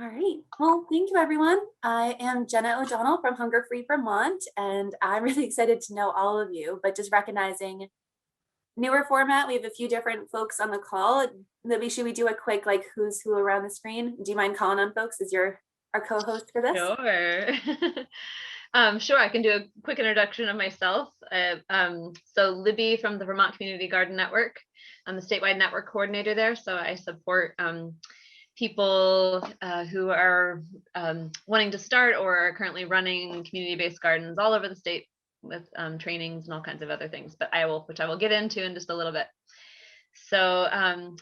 All right. Well, thank you, everyone. I am Jenna O'Donnell from Hunger Free Vermont, and I'm really excited to know all of you, but just recognizing newer format. We have a few different folks on the call. Libby, should we do a quick like who's who around the screen? Do you mind calling on folks as our co-host for this? Sure. Sure, I can do a quick introduction of myself. So Libby from the Vermont Community Garden Network. I'm the statewide network coordinator there, so I support people who are wanting to start or are currently running community-based gardens all over the state with trainings and all kinds of other things, but which I will get into in just a little bit. So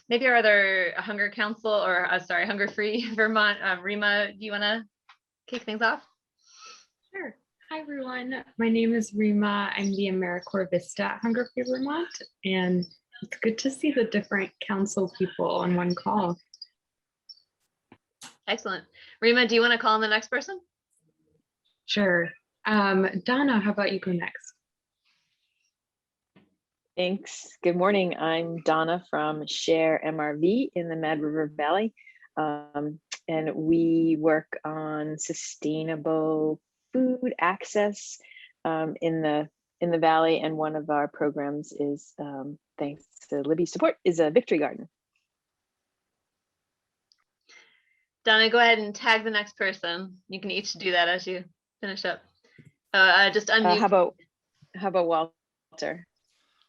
maybe our other Hunger Council or Hunger Free Vermont, Rima, do you want to kick things off? Sure. Hi, everyone. My name is Rima. I'm the AmeriCorps Vista at Hunger Free Vermont, and it's good to see the different council people on one call. Excellent. Rima, do you want to call on the next person? Sure. Donna, how about you go next? Thanks. Good morning. I'm Donna from Share MRV in the Mad River Valley. And we work on sustainable food access in the valley. And one of our programs is, thanks to Libby's support, is a victory garden. Donna, go ahead and tag the next person. You can each do that as you finish up. Just unmute. How about Walter?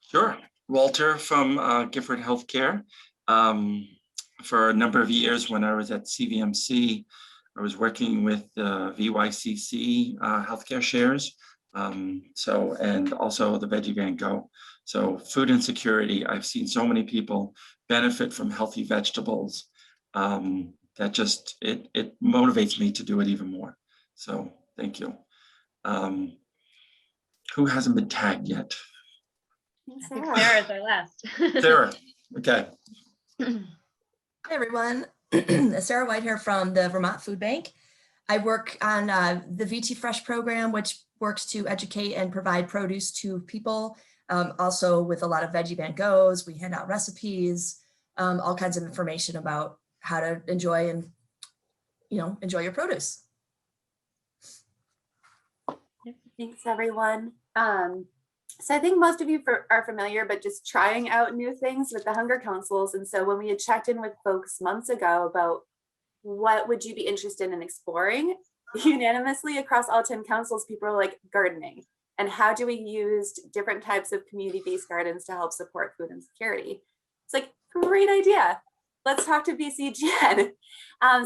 Sure. Walter from Gifford Healthcare. For a number of years when I was at CVMC, I was working with VYCC healthcare shares. And also the Veggie Van Go. So food insecurity, I've seen so many people benefit from healthy vegetables. That just, it motivates me to do it even more. So thank you. Who hasn't been tagged yet? Sarah's our last. Sarah, okay. Hi, everyone. Sarah White here from the Vermont Food Bank. I work on the VT Fresh program, which works to educate and provide produce to people. Also with a lot of Veggie Van Goes, we hand out recipes, all kinds of information about how to enjoy and, enjoy your produce. Thanks, everyone. So I think most of you are familiar, but just trying out new things with the Hunger Councils. And so when we had checked in with folks months ago about what would you be interested in exploring, unanimously across all 10 councils, people are like gardening. And how do we use different types of community-based gardens to help support food insecurity? It's like, great idea. Let's talk to VCGN.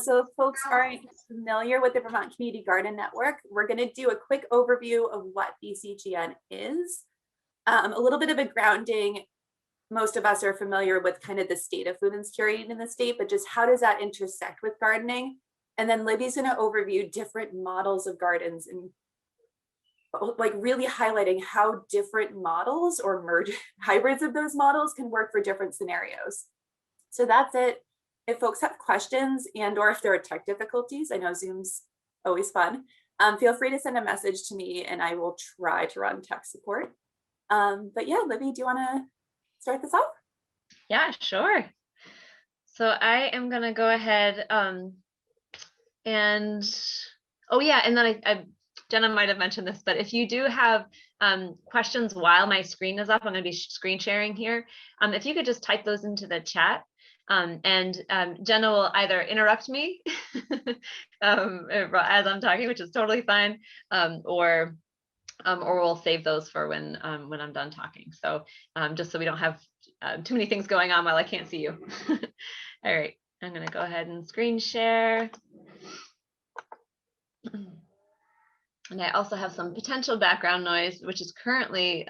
So if folks aren't familiar with the Vermont Community Garden Network, we're going to do a quick overview of what VCGN is. A little bit of a grounding. Most of us are familiar with kind of the state of food insecurity in the state, but just how does that intersect with gardening? And then Libby's going to overview different models of gardens and like really highlighting how different models or hybrids of those models can work for different scenarios. So that's it. If folks have questions and or if there are tech difficulties, I know Zoom's always fun, feel free to send a message to me and I will try to run tech support. But yeah, Libby, do you want to start this off? Yeah, sure. So I am going to go ahead and then Jenna might have mentioned this, but if you do have questions while my screen is up, I'm going to be screen sharing here. If you could just type those into the chat. And Jenna will either interrupt me as I'm talking, which is totally fine, or we'll save those for when I'm done talking. So just so we don't have too many things going on while I can't see you. All right, I'm going to go ahead and screen share. And I also have some potential background noise, which is currently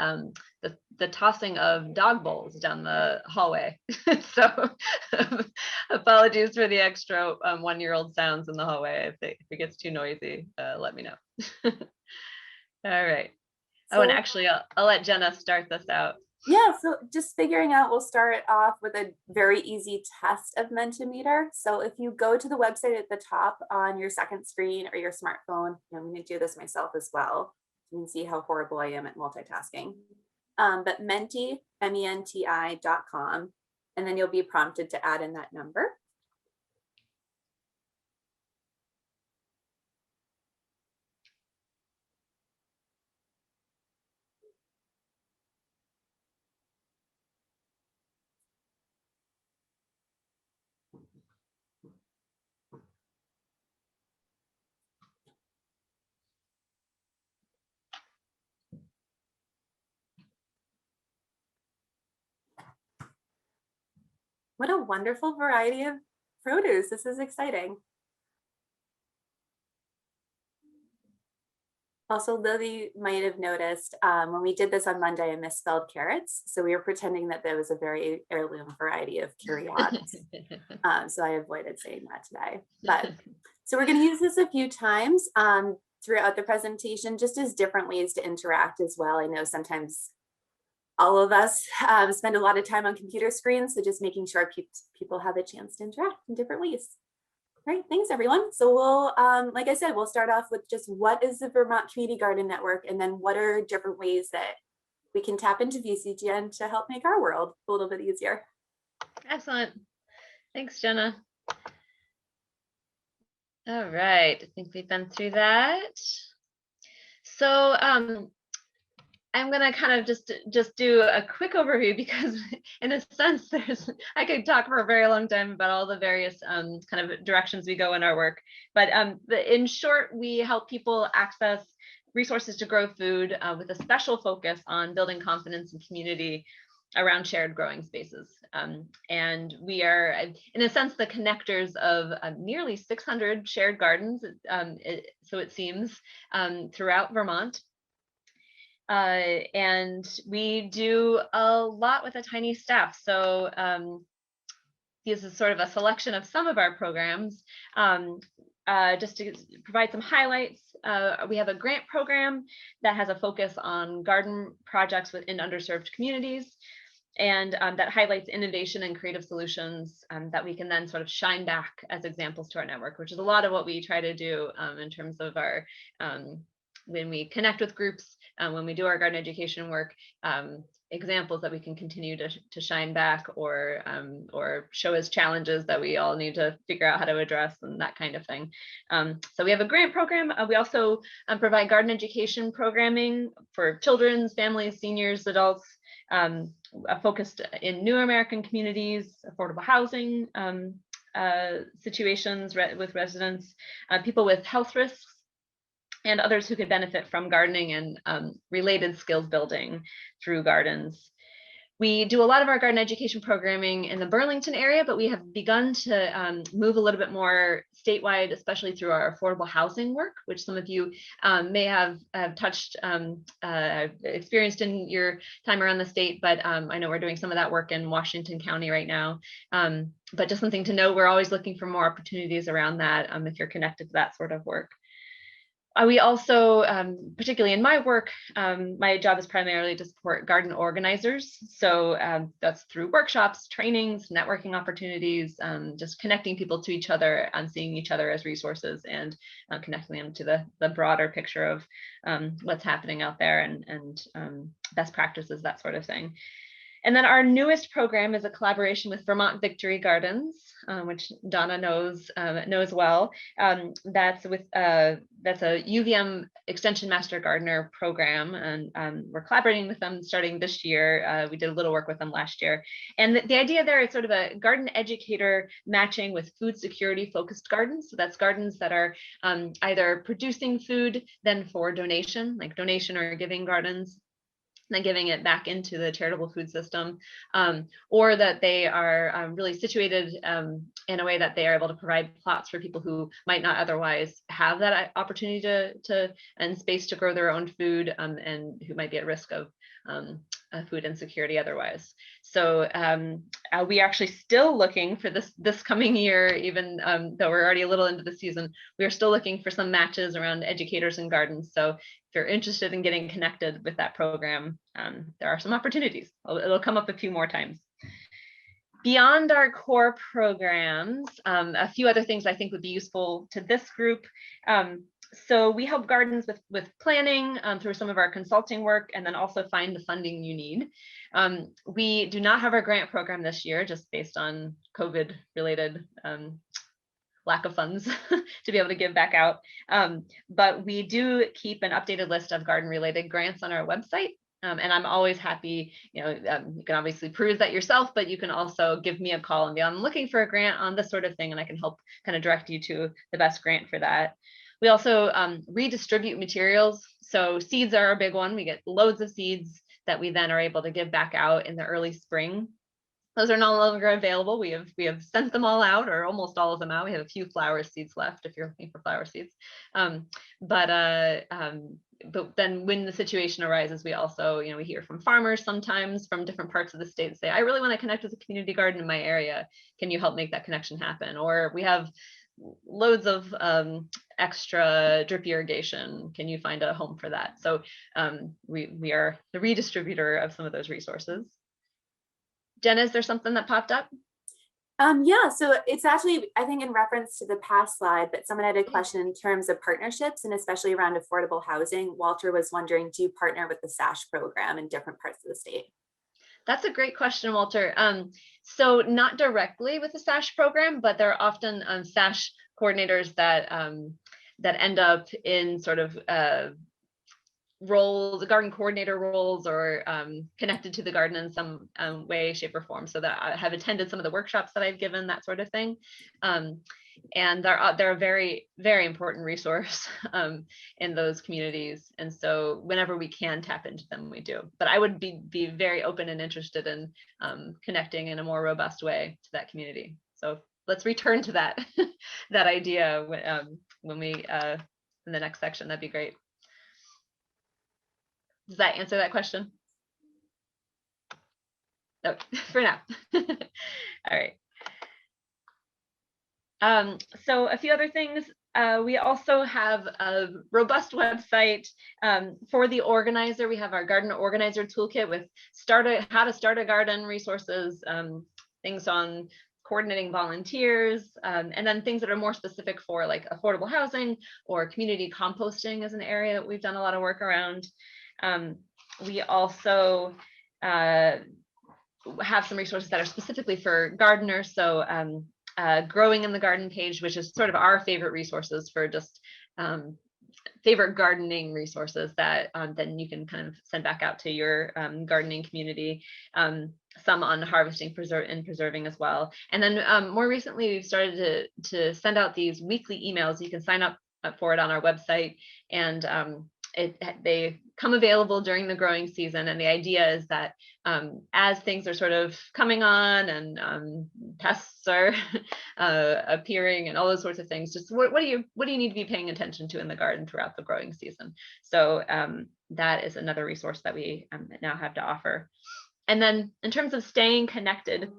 the tossing of dog bowls down the hallway. So apologies for the extra 1-year-old sounds in the hallway. If it gets too noisy, let me know. All right. So, and actually, I'll let Jenna start this out. Yeah, so just figuring out, we'll start off with a very easy test of Mentimeter. So if you go to the website at the top on your second screen or your smartphone, I'm going to do this myself as well. You can see how horrible I am at multitasking. But menti, MENTI.com, and then you'll be prompted to add in that number. What a wonderful variety of produce. This is exciting. Also, Lily might have noticed when we did this on Monday, I misspelled carrots. So we were pretending that there was a very heirloom variety of carrots. So I avoided saying that today. But so we're going to use this a few times throughout the presentation, just as different ways to interact as well. I know sometimes all of us spend a lot of time on computer screens, so just making sure people have a chance to interact in different ways. Great, thanks everyone. So we'll, like I said, we'll start off with just what is the Vermont Community Garden Network, and then what are different ways that we can tap into VCGN to help make our world a little bit easier. Excellent. Thanks, Jenna. All right, I think we've been through that. So I'm gonna kind of just do a quick overview, because in a sense, I could talk for a very long time about all the various kind of directions we go in our work. But in short, we help people access resources to grow food with a special focus on building confidence and community around shared growing spaces. And we are, in a sense, the connectors of nearly 600 shared gardens, so it seems, throughout Vermont. And we do a lot with a tiny staff. So this is sort of a selection of some of our programs. Just to provide some highlights, we have a grant program that has a focus on garden projects within underserved communities. And that highlights innovation and creative solutions that we can then sort of shine back as examples to our network, which is a lot of what we try to do in terms of our, when we connect with groups, when we do our garden education work, examples that we can continue to shine back or show as challenges that we all need to figure out how to address, and that kind of thing. So we have a grant program. We also provide garden education programming for children's, families, seniors, adults, focused in new American communities, affordable housing situations with residents, people with health risks, and others who could benefit from gardening and related skills building through gardens. We do a lot of our garden education programming in the Burlington area, but we have begun to move a little bit more statewide, especially through our affordable housing work, which some of you may have touched, experienced in your time around the state, but I know we're doing some of that work in Washington County right now. But just something to know, we're always looking for more opportunities around that if you're connected to that sort of work. We also, particularly in my work, my job is primarily to support garden organizers. So that's through workshops, trainings, networking opportunities, just connecting people to each other and seeing each other as resources, and connecting them to the broader picture of what's happening out there and best practices, that sort of thing. And then our newest program is a collaboration with Vermont Victory Gardens, which Donna knows well. That's a UVM Extension Master Gardener program, and we're collaborating with them starting this year. We did a little work with them last year. And the idea there is sort of a garden educator matching with food security focused gardens. So that's gardens that are either producing food then for donation, like donation or giving gardens, then giving it back into the charitable food system, or that they are really situated in a way that they are able to provide plots for people who might not otherwise have that opportunity and space to grow their own food, and who might be at risk of food insecurity otherwise. So we are actually still looking for this coming year, even though we're already a little into the season, we are still looking for some matches around educators and gardens. So if you're interested in getting connected with that program, there are some opportunities. It'll come up a few more times. Beyond our core programs, a few other things I think would be useful to this group. So we help gardens with planning through some of our consulting work, and then also find the funding you need. We do not have our grant program this year, just based on COVID related lack of funds to be able to give back out. But we do keep an updated list of garden related grants on our website. And I'm always happy, you can obviously peruse that yourself, but you can also give me a call and be, I'm looking for a grant on this sort of thing, and I can help kind of direct you to the best grant for that. We also redistribute materials. So seeds are a big one. We get loads of seeds that we then are able to give back out in the early spring. those are no longer available. We have sent them all out, or almost all of them out. We have a few flower seeds left if you're looking for flower seeds. But then when the situation arises, we also, we hear from farmers sometimes from different parts of the state say, I really want to connect with a community garden in my area. Can you help make that connection happen? Or we have loads of extra drip irrigation. Can you find a home for that? So we are the redistributor of some of those resources. Jenna, is there something that popped up? Yeah, so it's actually, I think, in reference to the past slide, but someone had a question in terms of partnerships and especially around affordable housing. Walter was wondering, do you partner with the SASH program in different parts of the state? That's a great question, Walter. So not directly with the SASH program, but there are often SASH coordinators that that end up in sort of roles, garden coordinator roles, or connected to the garden in some way, shape, or form. So that I have attended some of the workshops that I've given, that sort of thing. And they're a very, very important resource in those communities. And so whenever we can tap into them, we do. But I would be very open and interested in connecting in a more robust way to that community. So let's return to that that idea when we in the next section. That'd be great. Does that answer that question? No, for now. All right. So a few other things. We also have a robust website for the organizer. We have our garden organizer toolkit with how to start a garden resources, things on coordinating volunteers, and then things that are more specific for like affordable housing or community composting is an area that we've done a lot of work around. We also have some resources that are specifically for gardeners. So growing in the garden page, which is sort of our favorite resources for just favorite gardening resources that then you can kind of send back out to your gardening community. Some on harvesting, preserving as well. And then more recently, we've started to send out these weekly emails. You can sign up for it on our website, and they come available during the growing season. And the idea is that as things are sort of coming on and pests are appearing and all those sorts of things, just what do you need to be paying attention to in the garden throughout the growing season? So that is another resource that we now have to offer. And then in terms of staying connected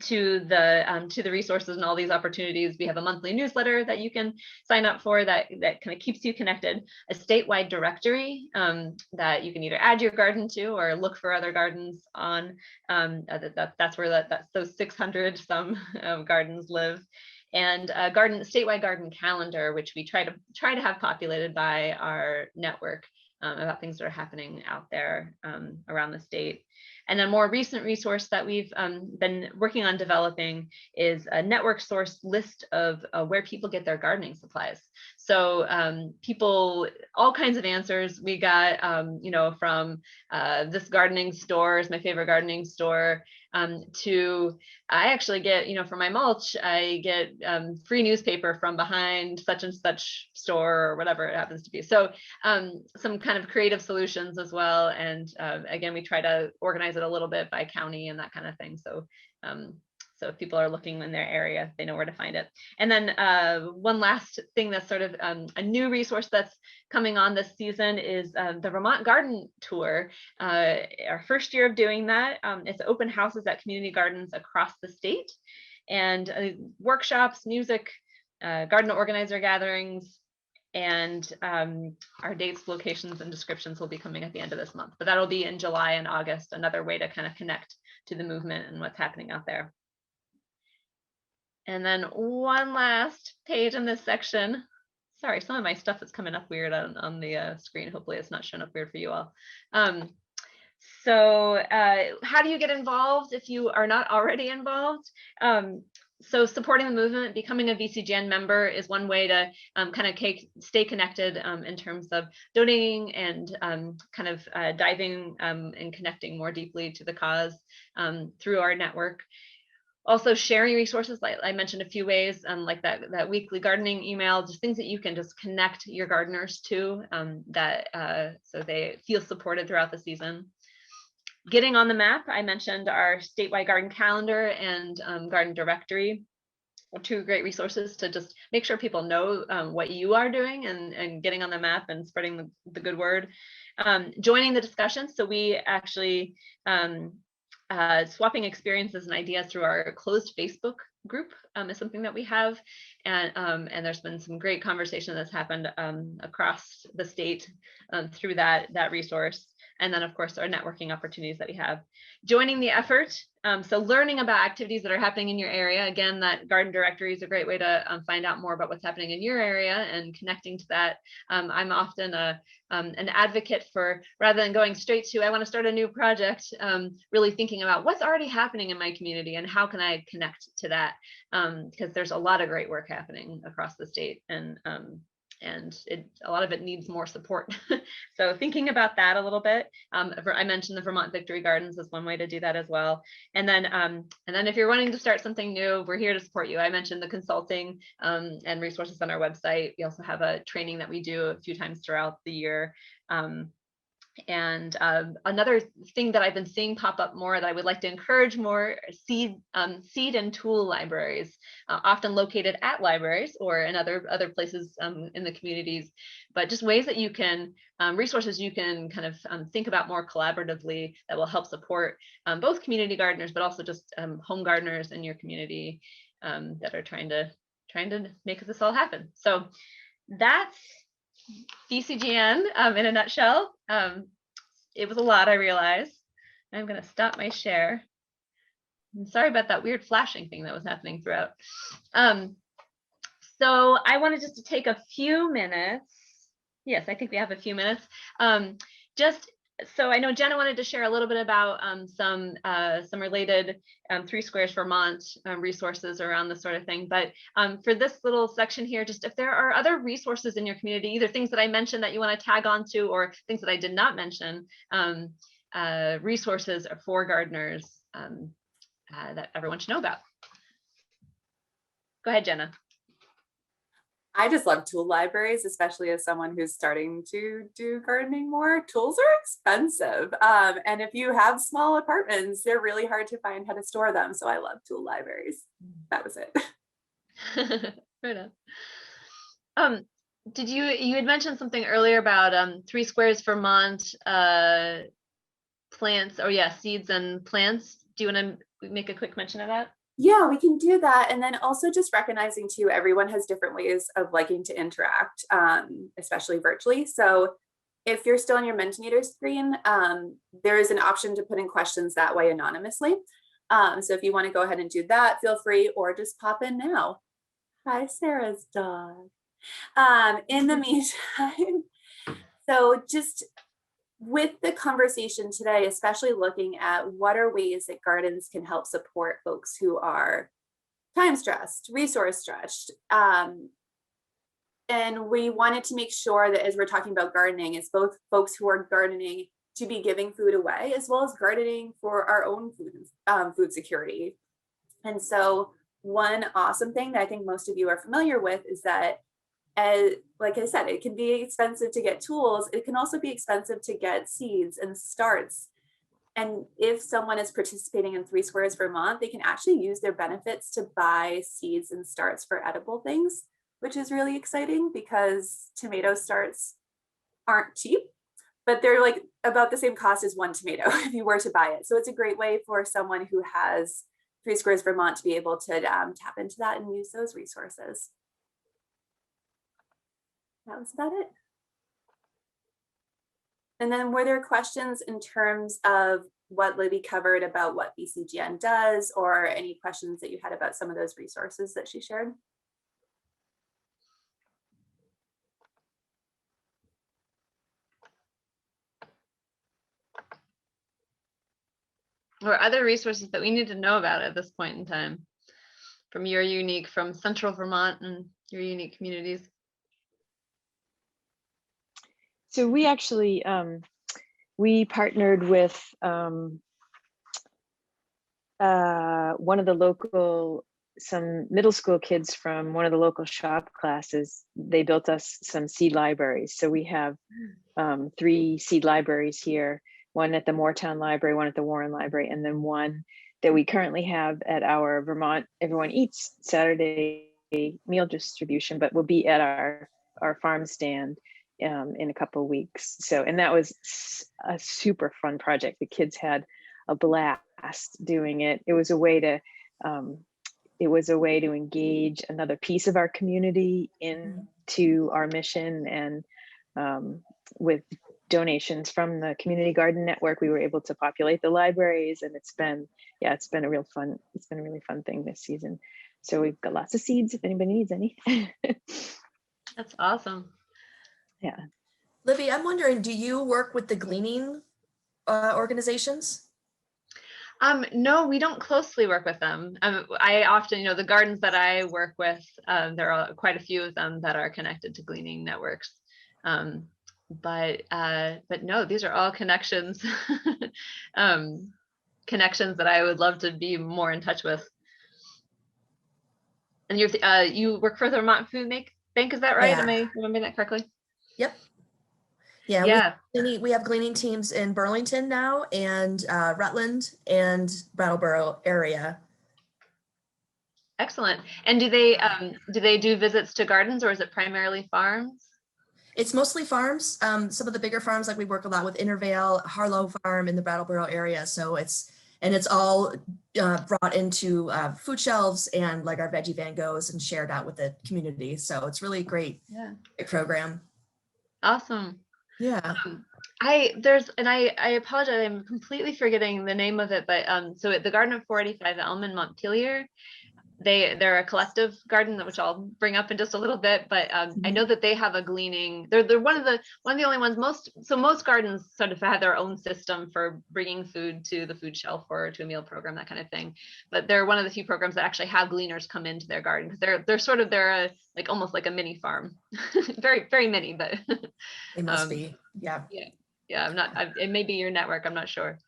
to the resources and all these opportunities, we have a monthly newsletter that you can sign up for that kind of keeps you connected, a statewide directory that you can either add your garden to or look for other gardens on. That's where those 600 some gardens live, and a statewide garden calendar, which we try to have populated by our network about things that are happening out there around the state. And a more recent resource that we've been working on developing is a network source list of where people get their gardening supplies. So all kinds of answers we got, from this gardening store is my favorite gardening store, to I actually get, for my mulch, I get free newspaper from behind such and such store or whatever it happens to be. So some kind of creative solutions as well. And again, we try to organize it a little bit by county and that kind of thing. So so if people are looking in their area, they know where to find it. And then one last thing that's sort of a new resource that's coming on this season is the Vermont Garden Tour. Our first year of doing that. It's open houses at community gardens across the state, and workshops, music, garden organizer gatherings, and our dates, locations, and descriptions will be coming at the end of this month. But that'll be in July and August, another way to kind of connect to the movement and what's happening out there. And then one last page in this section. Sorry, some of my stuff is coming up weird on the screen. Hopefully it's not showing up weird for you all. So how do you get involved if you are not already involved? So supporting the movement, becoming a VCGN member is one way to kind of stay connected in terms of donating and kind of diving and connecting more deeply to the cause through our network. Also sharing resources, like I mentioned a few ways, like that weekly gardening email, just things that you can just connect your gardeners to so they feel supported throughout the season. Getting on the map, I mentioned our statewide garden calendar and garden directory, two great resources to just make sure people know what you are doing and getting on the map and spreading the good word. Joining the discussion. So we actually swapping experiences and ideas through our closed Facebook group is something that we have, and there's been some great conversation that's happened across the state through that resource. And then, of course, our networking opportunities that we have. Joining the effort, so learning about activities that are happening in your area. Again, that garden directory is a great way to find out more about what's happening in your area and connecting to that. I'm often an advocate for, rather than going straight to, I want to start a new project, really thinking about what's already happening in my community and how can I connect to that, because there's a lot of great work happening across the state, and a lot of it needs more support. So thinking about that a little bit. I mentioned the Vermont Victory Gardens is one way to do that as well. And then if you're wanting to start something new, we're here to support you. I mentioned the consulting and resources on our website. We also have a training that we do a few times throughout the year. And another thing that I've been seeing pop up more that I would like to encourage more, seed and tool libraries, often located at libraries or in other places in the communities, but just ways that you can, resources you can kind of think about more collaboratively that will help support both community gardeners, but also just home gardeners in your community that are trying to make this all happen. So that's VCGN in a nutshell. It was a lot, I realize. I'm going to stop my share. I'm sorry about that weird flashing thing that was happening throughout. So I wanted just to take a few minutes. Yes, I think we have a few minutes. So I know Jenna wanted to share a little bit about some related 3 Squares Vermont resources around this sort of thing. But for this little section here, just if there are other resources in your community, either things that I mentioned that you want to tag onto or things that I did not mention, resources for gardeners that everyone should know about. Go ahead, Jenna. I just love tool libraries, especially as someone who's starting to do gardening more. Tools are expensive. And if you have small apartments, they're really hard to find how to store them. So I love tool libraries. That was it. Right on. Did you had mentioned something earlier about 3 Squares Vermont plants, or yeah, seeds and plants. Do you want to make a quick mention of that? Yeah, we can do that. And then also just recognizing too, everyone has different ways of liking to interact, especially virtually. So if you're still on your Mentimeter screen, there is an option to put in questions that way anonymously. So if you want to go ahead and do that, feel free, or just pop in now. Hi, Sarah's dog. In the meantime, so just with the conversation today, especially looking at what are ways that gardens can help support folks who are time stressed, resource stretched. And we wanted to make sure that as we're talking about gardening, it's both folks who are gardening to be giving food away, as well as gardening for our own food security. And so one awesome thing that I think most of you are familiar with is that, like I said, it can be expensive to get tools. It can also be expensive to get seeds and starts. And if someone is participating in 3 Squares Vermont, they can actually use their benefits to buy seeds and starts for edible things, which is really exciting because tomato starts aren't cheap, but they're like about the same cost as 1 tomato if you were to buy it. So it's a great way for someone who has 3 Squares Vermont to be able to tap into that and use those resources. That was about it. And then were there questions in terms of what Libby covered about what VCGN does, or any questions that you had about some of those resources that she shared? Or other resources that we need to know about at this point in time from Central Vermont and your unique communities? So we actually, we partnered with one of the some middle school kids from one of the local shop classes. They built us some seed libraries. So we have 3 seed libraries here. one at the Moortown Library, one at the Warren Library, and then one that we currently have at our Vermont Everyone Eats Saturday meal distribution, but will be at our farm stand in a couple of weeks. So, and that was a super fun project. The kids had a blast doing it. It was a way to engage another piece of our community into our mission, and with donations from the Community Garden Network, we were able to populate the libraries, and it's been a really fun thing this season. So we've got lots of seeds if anybody needs any. That's awesome. Yeah. Libby, I'm wondering, do you work with the gleaning organizations? No, we don't closely work with them. I often, the gardens that I work with, there are quite a few of them that are connected to gleaning networks. But no, these are all connections, connections that I would love to be more in touch with. And you work for the Vermont Food Bank, is that right? Yeah. Am I remembering that correctly? Yep. Yeah. Yeah. We have gleaning teams in Burlington now, and Rutland and Brattleboro area. Excellent. And do they do visits to gardens, or is it primarily farms? It's mostly farms. Some of the bigger farms, like we work a lot with Intervale, Harlow Farm in the Brattleboro area. So it's all brought into food shelves, and like our veggie van goes and shared out with the community. So it's really great. Yeah. Great program. Awesome. Yeah. I apologize, I'm completely forgetting the name of it, but so at the Garden of 485 Elm in Montpelier, they're a collective garden, which I'll bring up in just a little bit, but I know that they have a gleaning. They're one of the only ones. Most gardens sort of have their own system for bringing food to the food shelf or to a meal program, that kind of thing. But they're one of the few programs that actually have gleaners come into their garden, because they're like almost like a mini farm, very very mini, but They must be. Yeah. Yeah. It may be your network. I'm not sure.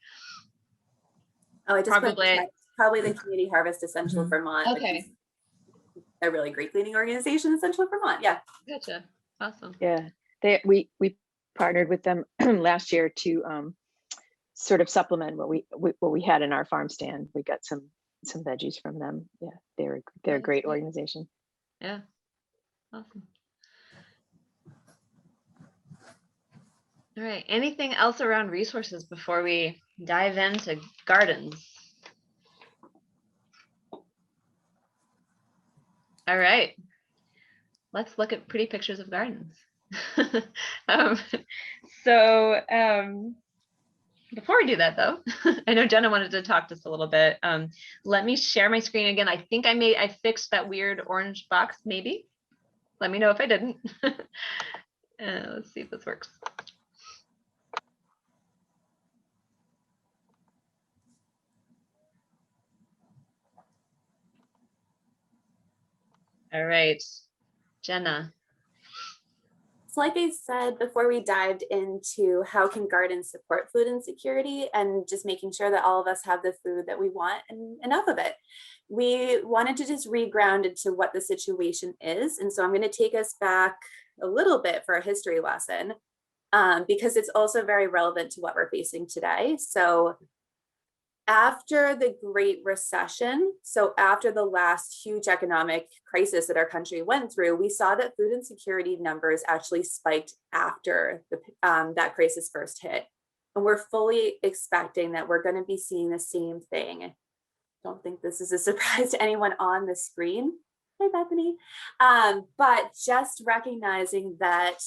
Oh, I just Probably. Probably the Community Harvest Essential Vermont. Okay. A really great cleaning organization, Essential Vermont. Yeah. Gotcha. Awesome. Yeah. We partnered with them last year to sort of supplement what we had in our farm stand. We got some veggies from them. Yeah, they're a great organization. Yeah. Awesome. All right. Anything else around resources before we dive into gardens? All right. Let's look at pretty pictures of gardens. Before we do that, though, I know Jenna wanted to talk just a little bit. Let me share my screen again. I think I fixed that weird orange box, maybe. Let me know if I didn't. Let's see if this works. All right, Jenna. So like I said before, we dived into how can gardens support food insecurity and just making sure that all of us have the food that we want and enough of it. We wanted to just reground into what the situation is. And so I'm going to take us back a little bit for a history lesson because it's also very relevant to what we're facing today. So after the Great Recession, so after the last huge economic crisis that our country went through, we saw that food insecurity numbers actually spiked after that crisis first hit. And we're fully expecting that we're going to be seeing the same thing. Don't think this is a surprise to anyone on the screen. Hi, Bethany. But just recognizing that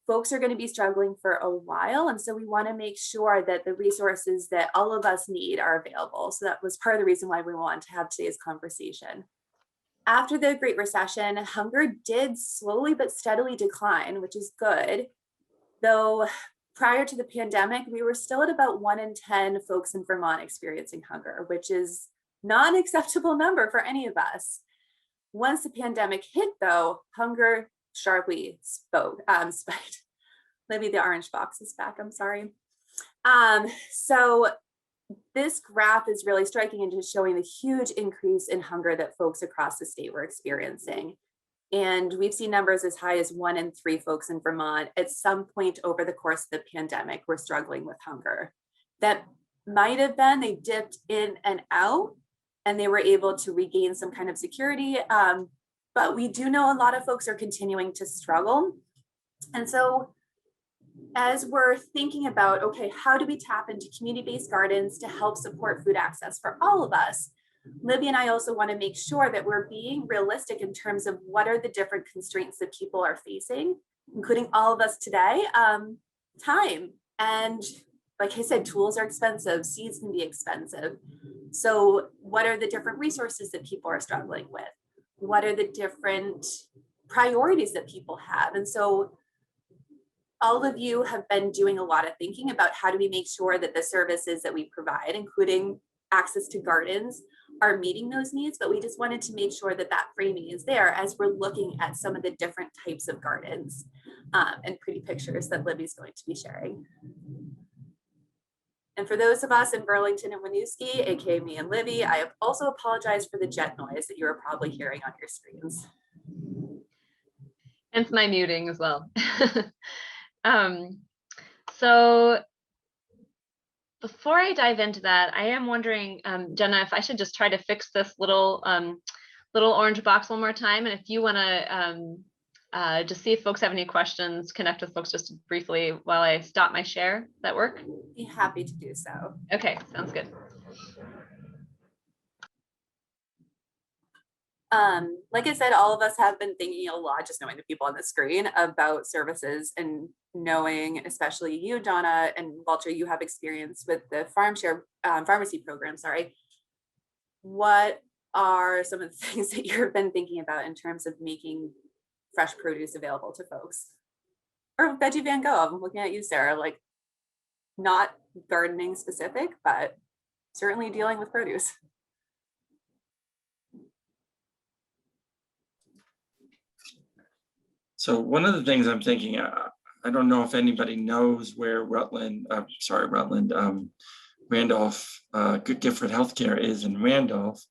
folks are going to be struggling for a while. And so we want to make sure that the resources that all of us need are available. So that was part of the reason why we wanted to have today's conversation. After the Great Recession, hunger did slowly but steadily decline, which is good. Though prior to the pandemic, we were still at about 1 in 10 folks in Vermont experiencing hunger, which is not an acceptable number for any of us. Once the pandemic hit, though, hunger sharply spiked. Maybe the orange box is back, I'm sorry. So this graph is really striking and just showing the huge increase in hunger that folks across the state were experiencing. And we've seen numbers as high as 1 in 3 folks in Vermont at some point over the course of the pandemic were struggling with hunger. That might have been, they dipped in and out and they were able to regain some kind of security. But we do know a lot of folks are continuing to struggle. And so as we're thinking about, okay, how do we tap into community-based gardens to help support food access for all of us? Libby and I also want to make sure that we're being realistic in terms of what are the different constraints that people are facing, including all of us today. Time. And like I said, tools are expensive, seeds can be expensive. So what are the different resources that people are struggling with? What are the different priorities that people have? And so all of you have been doing a lot of thinking about how do we make sure that the services that we provide, including access to gardens, are meeting those needs, but we just wanted to make sure that that framing is there as we're looking at some of the different types of gardens and pretty pictures that Libby's going to be sharing. And for those of us in Burlington and Winooski, aka me and Libby, I have also apologized for the jet noise that you are probably hearing on your screens. Hence my muting as well. So before I dive into that, I am wondering, Jenna, if I should just try to fix this little orange box one more time. And if you want to just see if folks have any questions, connect with folks just briefly while I stop my share. Does that work? Be happy to do so. Okay, sounds good. Like I said, all of us have been thinking a lot, just knowing the people on the screen, about services and knowing, especially you, Donna, and Walter, you have experience with the pharmacy program, sorry. What are some of the things that you've been thinking about in terms of making fresh produce available to folks? Or Veggie Van Gogh, I'm looking at you, Sarah, like not gardening specific, but certainly dealing with produce. So one of the things I'm thinking, I don't know if anybody knows where Randolph, Gifford Healthcare is in Randolph.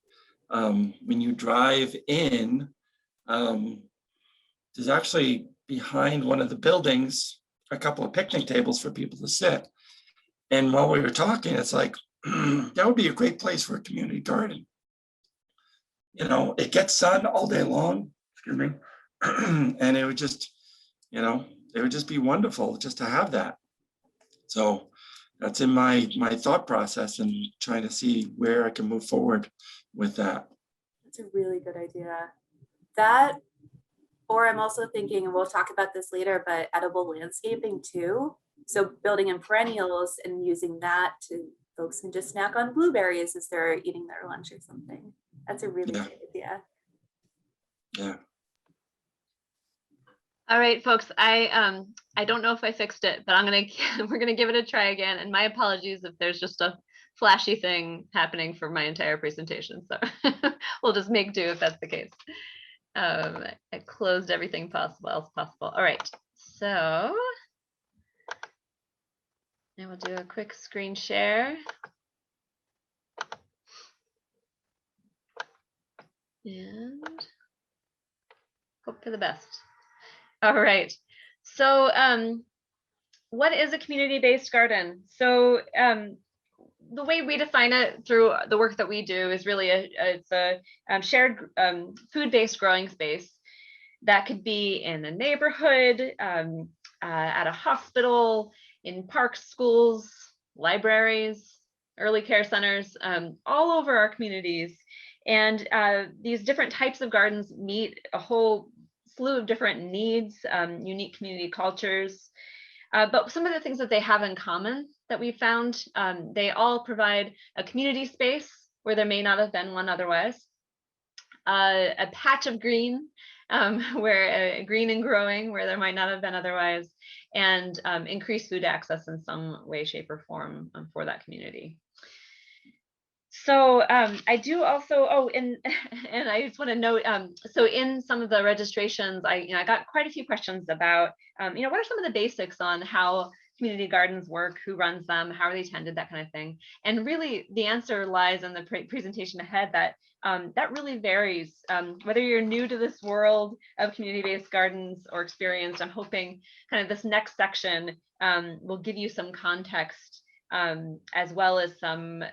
When you drive in, there's actually behind one of the buildings, a couple of picnic tables for people to sit. And while we were talking, it's like, that would be a great place for a community garden. You know, it gets sun all day long, excuse me. And it would just, you know, it would just be wonderful just to have that. So that's in my thought process and trying to see where I can move forward with that. That's a really good idea. That, or I'm also thinking, and we'll talk about this later, but edible landscaping too. So building in perennials and using that to, folks can just snack on blueberries as they're eating their lunch or something. That's a really good idea. Yeah. All right, folks, I don't know if I fixed it, but we're gonna give it a try again. And my apologies if there's just a flashy thing happening for my entire presentation. So we'll just make do if that's the case. I closed everything else possible. All right, so now we'll do a quick screen share. And hope for the best. All right. So what is a community-based garden? So the way we define it through the work that we do is really it's a shared food-based growing space that could be in a neighborhood, at a hospital, in parks, schools, libraries, early care centers, all over our communities. And these different types of gardens meet a whole slew of different needs, unique community cultures. But some of the things that they have in common that we found, they all provide a community space where there may not have been one otherwise, a patch of green, where green and growing where there might not have been otherwise, and increased food access in some way, shape, or form for that community. So I do also, and I just want to note, so in some of the registrations, I got quite a few questions about, what are some of the basics on how community gardens work, who runs them, how are they tended, that kind of thing. And really the answer lies in the presentation ahead that that really varies. Whether you're new to this world of community-based gardens or experienced, I'm hoping kind of this next section will give you some context, as well as some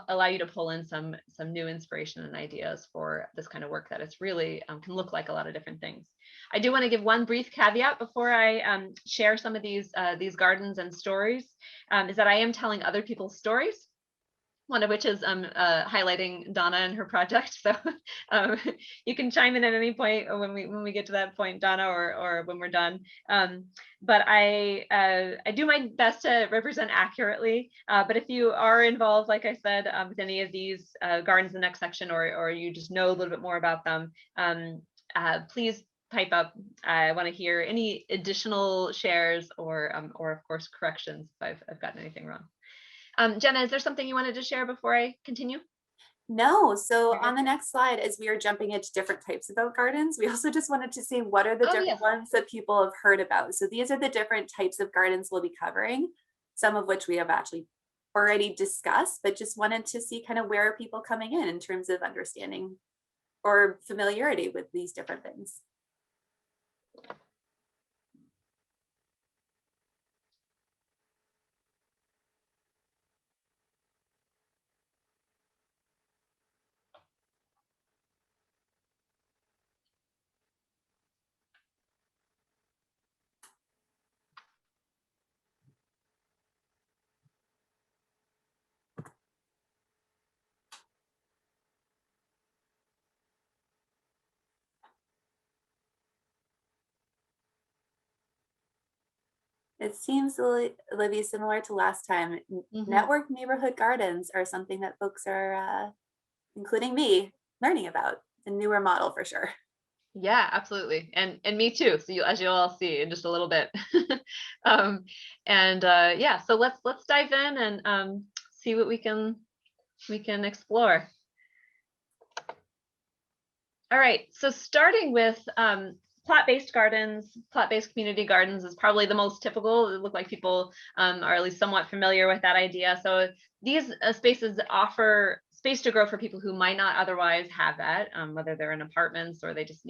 allow you to pull in some new inspiration and ideas for this kind of work that it's really can look like a lot of different things. I do want to give one brief caveat before I share some of these gardens and stories, is that I am telling other people's stories, one of which is highlighting Donna and her project. So you can chime in at any point when we get to that point, Donna, or when we're done. But I do my best to represent accurately. But if you are involved, like I said, with any of these gardens in the next section, or you just know a little bit more about them, please pipe up. I want to hear any additional shares or of course corrections if I've gotten anything wrong. Jenna, is there something you wanted to share before I continue? No. So Okay. on the next slide, as we are jumping into different types of oak gardens, we also just wanted to see what are the different yes. ones that people have heard about. So these are the different types of gardens we'll be covering, some of which we have actually already discussed, but just wanted to see kind of where are people coming in terms of understanding or familiarity with these different things. It seems, Olivia, similar to last time. Network neighborhood gardens are something that folks are, including me, learning about. A newer model for sure. Yeah, absolutely, and me too. So as you'll all see in just a little bit. Yeah, so let's dive in and see what we can explore. All right, so starting with plot-based gardens, plot-based community gardens is probably the most typical. It look like people are at least somewhat familiar with that idea. So these spaces offer space to grow for people who might not otherwise have that, whether they're in apartments or they just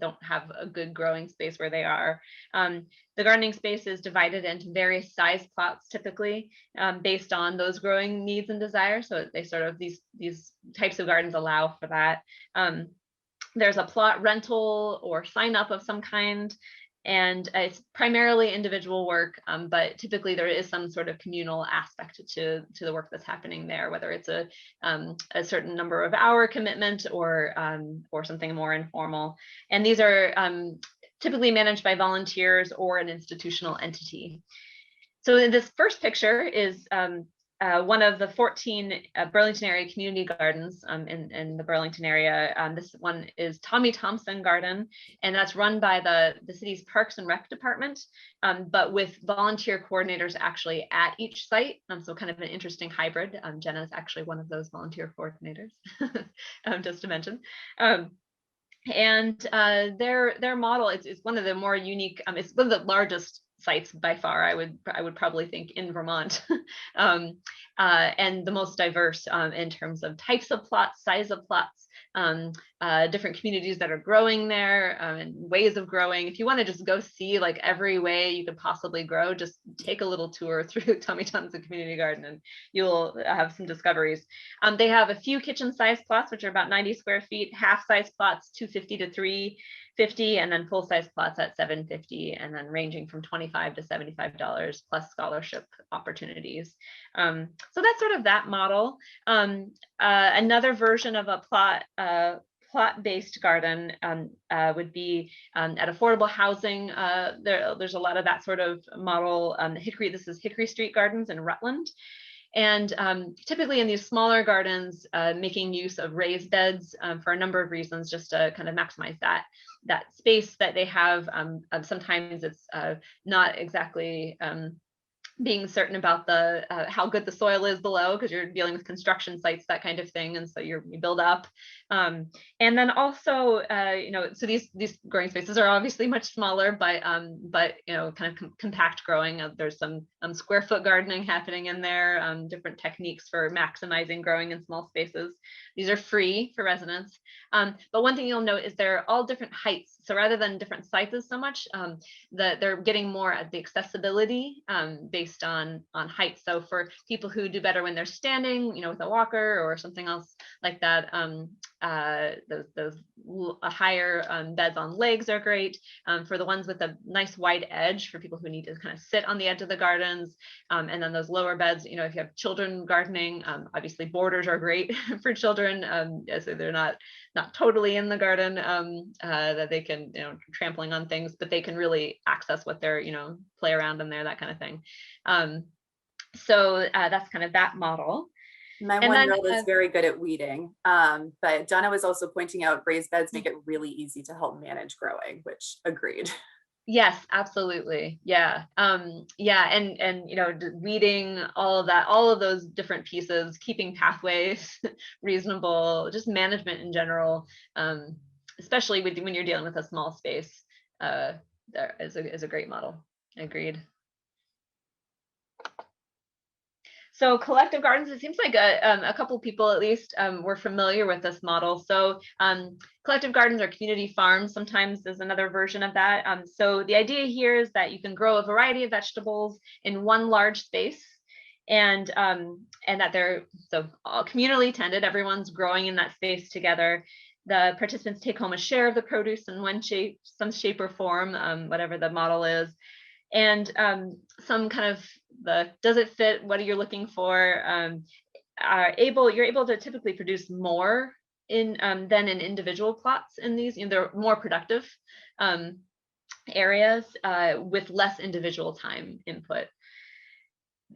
don't have a good growing space where they are. The gardening space is divided into various size plots, typically based on those growing needs and desires. So they sort of these types of gardens allow for that. There's a plot rental or sign up of some kind, and it's primarily individual work, but typically there is some sort of communal aspect to the work that's happening there, whether it's a certain number of hour commitment or something more informal. And these are typically managed by volunteers or an institutional entity. So in this first picture is one of the 14 Burlington area community gardens in the Burlington area. This one is Tommy Thompson Garden, and that's run by the city's Parks and Rec department, but with volunteer coordinators actually at each site. So kind of an interesting hybrid. Jenna is actually one of those volunteer coordinators, just to mention. And their model is one of the more unique. It's one of the largest sites by far, I would probably think, in Vermont, and the most diverse in terms of types of plots, size of plots, different communities that are growing there, and ways of growing. If you want to just go see like every way you could possibly grow, just take a little tour through Tommy Thompson Community Garden and you'll have some discoveries. They have a few kitchen size plots, which are about 90 square feet, half size plots, 250 to 350, and then full size plots at 750, and then ranging from $25 to $75 plus scholarship opportunities. So that's sort of that model. Another version of a plot-based garden would be at affordable housing. There's a lot of that sort of model. This is Hickory Street Gardens in Rutland. And typically in these smaller gardens, making use of raised beds for a number of reasons, just to kind of maximize that space that they have. Sometimes it's not exactly being certain about the how good the soil is below, because you're dealing with construction sites, that kind of thing, and so you build up. And then also, so these growing spaces are obviously much smaller, but kind of compact growing. There's some square foot gardening happening in there, different techniques for maximizing growing in small spaces. These are free for residents. But one thing you'll note is they're all different heights. So rather than different sizes so much, that they're getting more at the accessibility based on height. So for people who do better when they're standing, with a walker or something else like that, those higher beds on legs are great. For the ones with a nice wide edge, for people who need to kind of sit on the edge of the gardens, and then those lower beds, if you have children gardening, obviously borders are great for children, so they're not totally in the garden, that they can, trampling on things, but they can really access what they're, play around in there, that kind of thing. So that's kind of that model. My And one-year-old then, is very good at weeding, but Donna was also pointing out raised beds make it really easy to help manage growing, which agreed. Yes, absolutely. Yeah. And weeding, all of that, all of those different pieces, keeping pathways reasonable, just management in general, especially when you're dealing with a small space, there is a great model. Agreed. So collective gardens, it seems like a couple people at least were familiar with this model. So collective gardens or community farms sometimes is another version of that. So the idea here is that you can grow a variety of vegetables in one large space, and that they're all communally tended. Everyone's growing in that space together. The participants take home a share of the produce in some shape or form, whatever the model is. And some kind of does it fit? What are you looking for? You're able to typically produce more than in individual plots in these. They're more productive areas with less individual time input.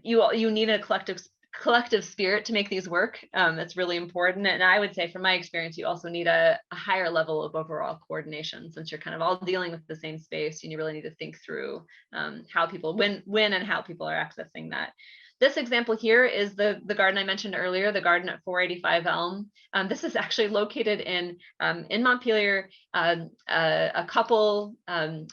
You need a collective spirit to make these work. It's really important. And I would say from my experience, you also need a higher level of overall coordination, since you're kind of all dealing with the same space, and you really need to think through how people when and how people are accessing that. This example here is the garden I mentioned earlier, the garden at 485 Elm. This is actually located in Montpelier. A couple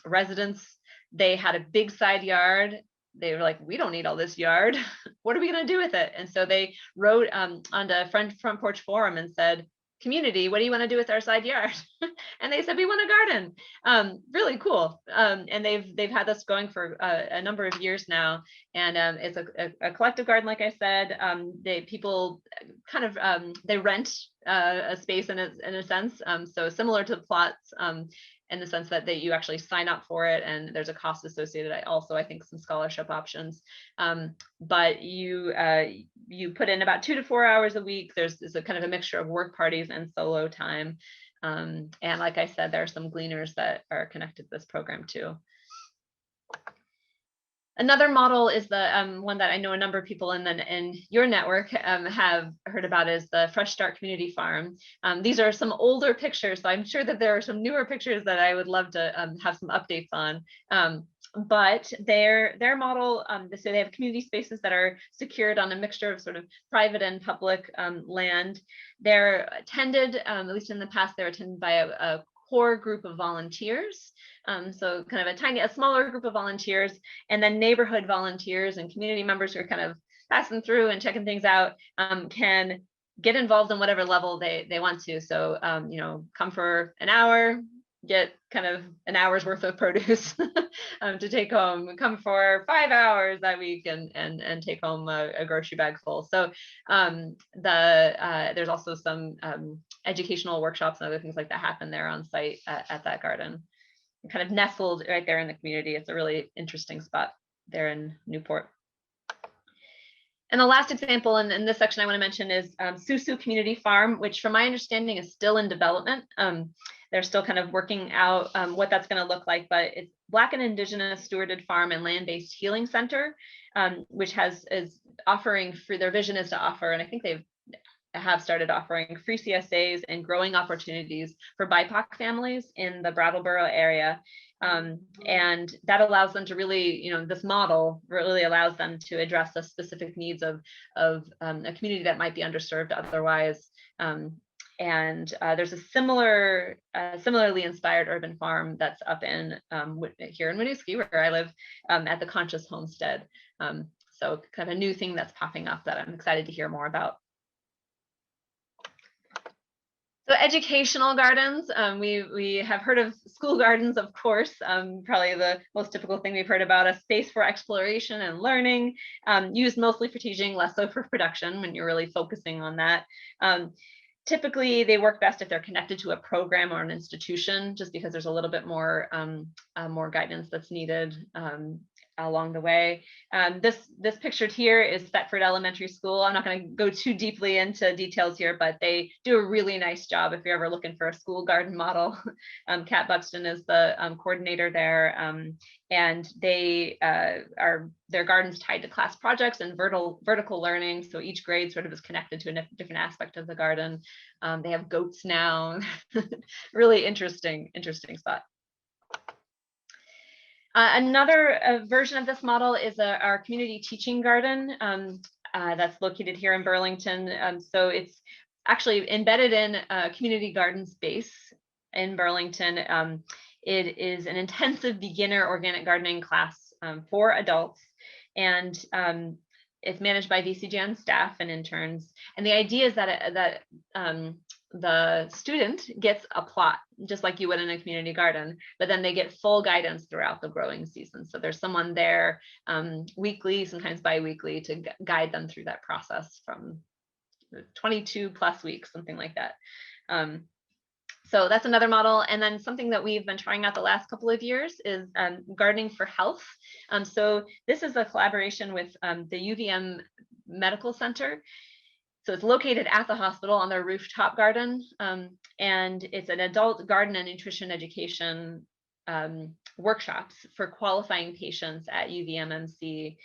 residents, they had a big side yard. They were like, we don't need all this yard. What are we going to do with it? And so they wrote on the front porch forum and said, community, what do you want to do with our side yard? And they said, we want a garden. Really cool. And they've had this going for a number of years now. And it's a collective garden, like I said. People kind of they rent a space in a sense. So similar to plots. In the sense that you actually sign up for it, and there's a cost associated. I think some scholarship options, but you put in about 2 to 4 hours a week. There's a kind of a mixture of work parties and solo time, and like I said, there are some gleaners that are connected to this program too. Another model is the one that I know a number of people in your network have heard about, is the Fresh Start Community Farm. These are some older pictures, so I'm sure that there are some newer pictures that I would love to have some updates on. But their model, so they have community spaces that are secured on a mixture of sort of private and public land. They're attended, at least in the past, they're attended by a core group of volunteers. So kind of a smaller group of volunteers, and then neighborhood volunteers and community members who are kind of passing through and checking things out can get involved in whatever level they want to. So, come for an hour, get kind of an hour's worth of produce to take home, come for 5 hours that week and take home a grocery bag full. So there's also some educational workshops and other things like that happen there on site at that garden. Kind of nestled right there in the community. It's a really interesting spot there in Newport. And the last example in this section I want to mention is Susu Community Farm, which from my understanding is still in development. They're still kind of working out what that's going to look like, but it's Black and Indigenous stewarded farm and land-based healing center, which is offering, for their vision is to offer, and I think have started offering free CSAs and growing opportunities for BIPOC families in the Brattleboro area. And that allows them to really, this model really allows them to address the specific needs of a community that might be underserved otherwise. There's a similarly inspired urban farm that's up in here in Winooski, where I live, at the Conscious Homestead. So kind of a new thing that's popping up that I'm excited to hear more about. So educational gardens, we have heard of school gardens, of course, probably the most typical thing we've heard about, a space for exploration and learning, used mostly for teaching, less so for production when you're really focusing on that. Typically, they work best if they're connected to a program or an institution, just because there's a little bit more more guidance that's needed along the way. This pictured here is Thetford Elementary School. I'm not going to go too deeply into details here, but they do a really nice job if you're ever looking for a school garden model. Kat Buxton is the coordinator there, and they their gardens tied to class projects and vertical learning. So each grade sort of is connected to a different aspect of the garden. They have goats now. Really interesting spot. Another version of this model is our community teaching garden that's located here in Burlington. So it's actually embedded in a community garden space in Burlington. It is an intensive beginner organic gardening class for adults, and it's managed by VCGN staff and interns. And the idea is that the student gets a plot, just like you would in a community garden, but then they get full guidance throughout the growing season. So there's someone there weekly, sometimes bi-weekly, to guide them through that process from 22 plus weeks, something like that. So that's another model. And then something that we've been trying out the last couple of years is gardening for health. So this is a collaboration with the UVM Medical Center. So it's located at the hospital on their rooftop garden, and it's an adult garden and nutrition education workshops for qualifying patients at UVMMC,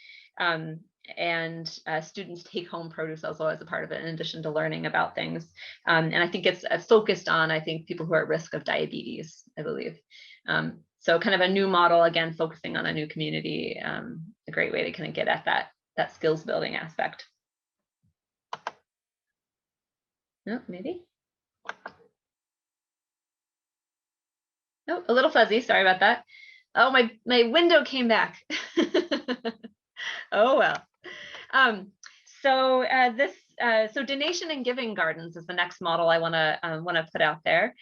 and students take home produce also as a part of it, in addition to learning about things. And I think it's focused on, people who are at risk of diabetes, I believe. So kind of a new model, again, focusing on a new community, a great way to kind of get at that skills building aspect. No, maybe. Oh, a little fuzzy. Sorry about that. Oh, my window came back. Oh well. So donation and giving gardens is the next model I want to put out there.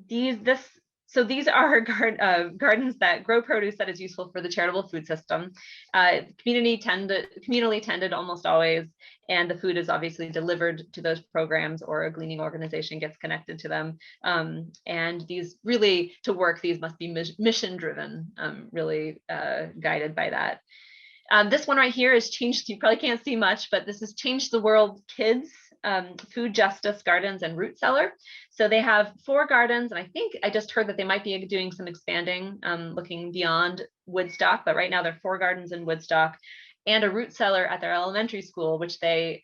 These are gardens that grow produce that is useful for the charitable food system. Communally tended almost always, and the food is obviously delivered to those programs, or a gleaning organization gets connected to them. And these really, to work, these must be mission driven, really guided by that. This one right here is changed. You probably can't see much, but this is Change the World Kids, Food Justice Gardens and Root Cellar. So they have 4 gardens, and I think I just heard that they might be doing some expanding, looking beyond Woodstock, but right now there are 4 gardens in Woodstock, and a root cellar at their elementary school, which they,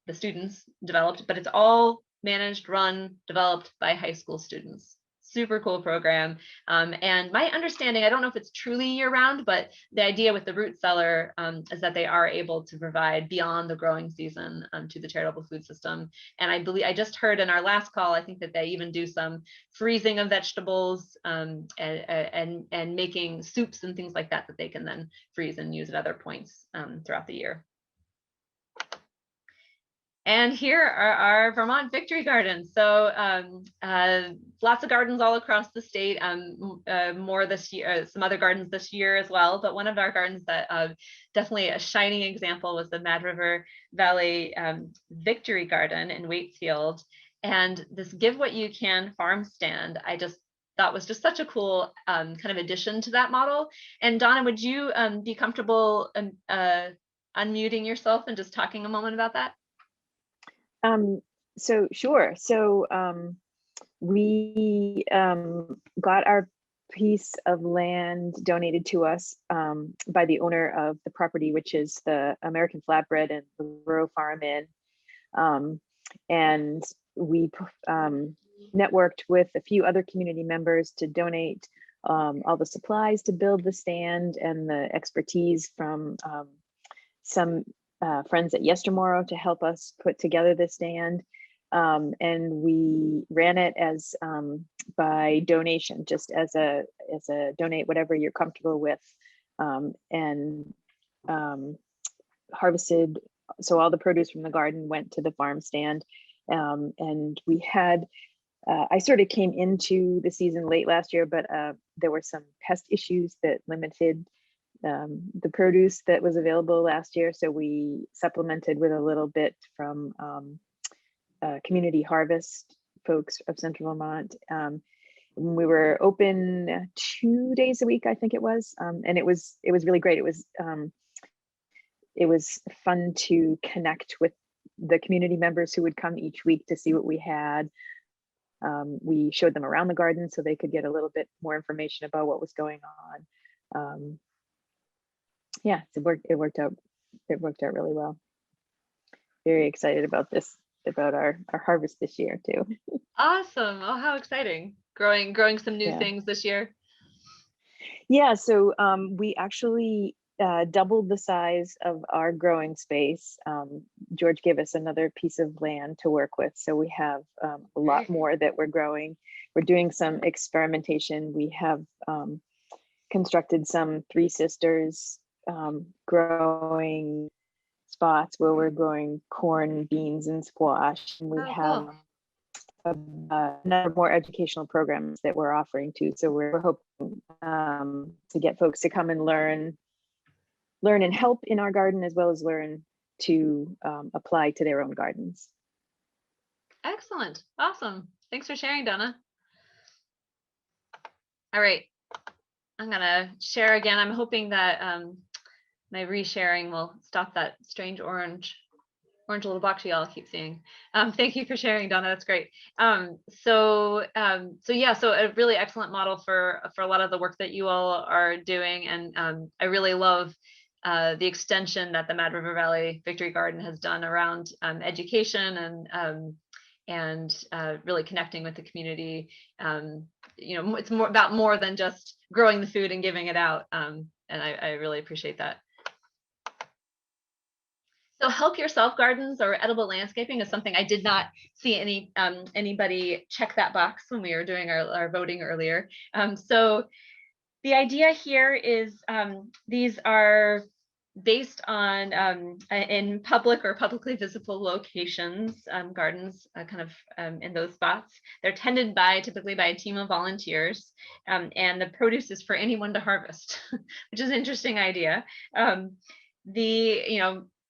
the students developed, but it's all managed, run, developed by high school students. Super cool program. And my understanding, I don't know if it's truly year round, but the idea with the root cellar is that they are able to provide beyond the growing season to the charitable food system. And I just heard in our last call, I think that they even do some freezing of vegetables and making soups and things like that they can then freeze and use at other points throughout the year. And here are our Vermont Victory Gardens. So lots of gardens all across the state, more this year, some other gardens this year as well. But one of our gardens that definitely a shining example was the Mad River Valley Victory Garden in Waitsfield. And this Give What You Can farm stand, I just thought was just such a cool kind of addition to that model. And Donna, would you be comfortable unmuting yourself and just talking a moment about that? So sure. So we got our piece of land donated to us by the owner of the property, which is the American Flatbread and the Row Farm Inn. And we networked with a few other community members to donate all the supplies to build the stand and the expertise from some friends at Yestermorrow to help us put together the stand. And we ran it as by donation, just as a donate whatever you're comfortable with, and harvested. So all the produce from the garden went to the farm stand, and we had. I sort of came into the season late last year, but there were some pest issues that limited the produce that was available last year. So we supplemented with a little bit from community harvest folks of Central Vermont. We were open 2 days a week, I think it was, and it was really great. It was fun to connect with the community members who would come each week to see what we had. We showed them around the garden so they could get a little bit more information about what was going on. Yeah, it worked out really well. Very excited about this, about our harvest this year too. Awesome. Oh, how exciting. Growing some new Yeah. things this year. Yeah, so we actually doubled the size of our growing space. George gave us another piece of land to work with. So we have a lot more that we're growing. We're doing some experimentation. We have constructed some Three Sisters growing spots where we're growing corn, beans, and squash. And we have a number more educational programs that we're offering too. So we're hoping to get folks to come and learn and help in our garden, as well as learn to apply to their own gardens. Excellent. Awesome. Thanks for sharing, Donna. All right. I'm going to share again. I'm hoping that my resharing will stop that strange orange little box y'all keep seeing. Thank you for sharing, Donna. That's great. So a really excellent model for a lot of the work that you all are doing. And I really love the extension that the Mad River Valley Victory Garden has done around education and really connecting with the community. It's about more than just growing the food and giving it out. And I really appreciate that. So help yourself gardens or edible landscaping is something I did not see anybody check that box when we were doing our voting earlier. So the idea here is these are based on in public or publicly visible locations, gardens kind of in those spots. They're tended typically by a team of volunteers, and the produce is for anyone to harvest, which is an interesting idea.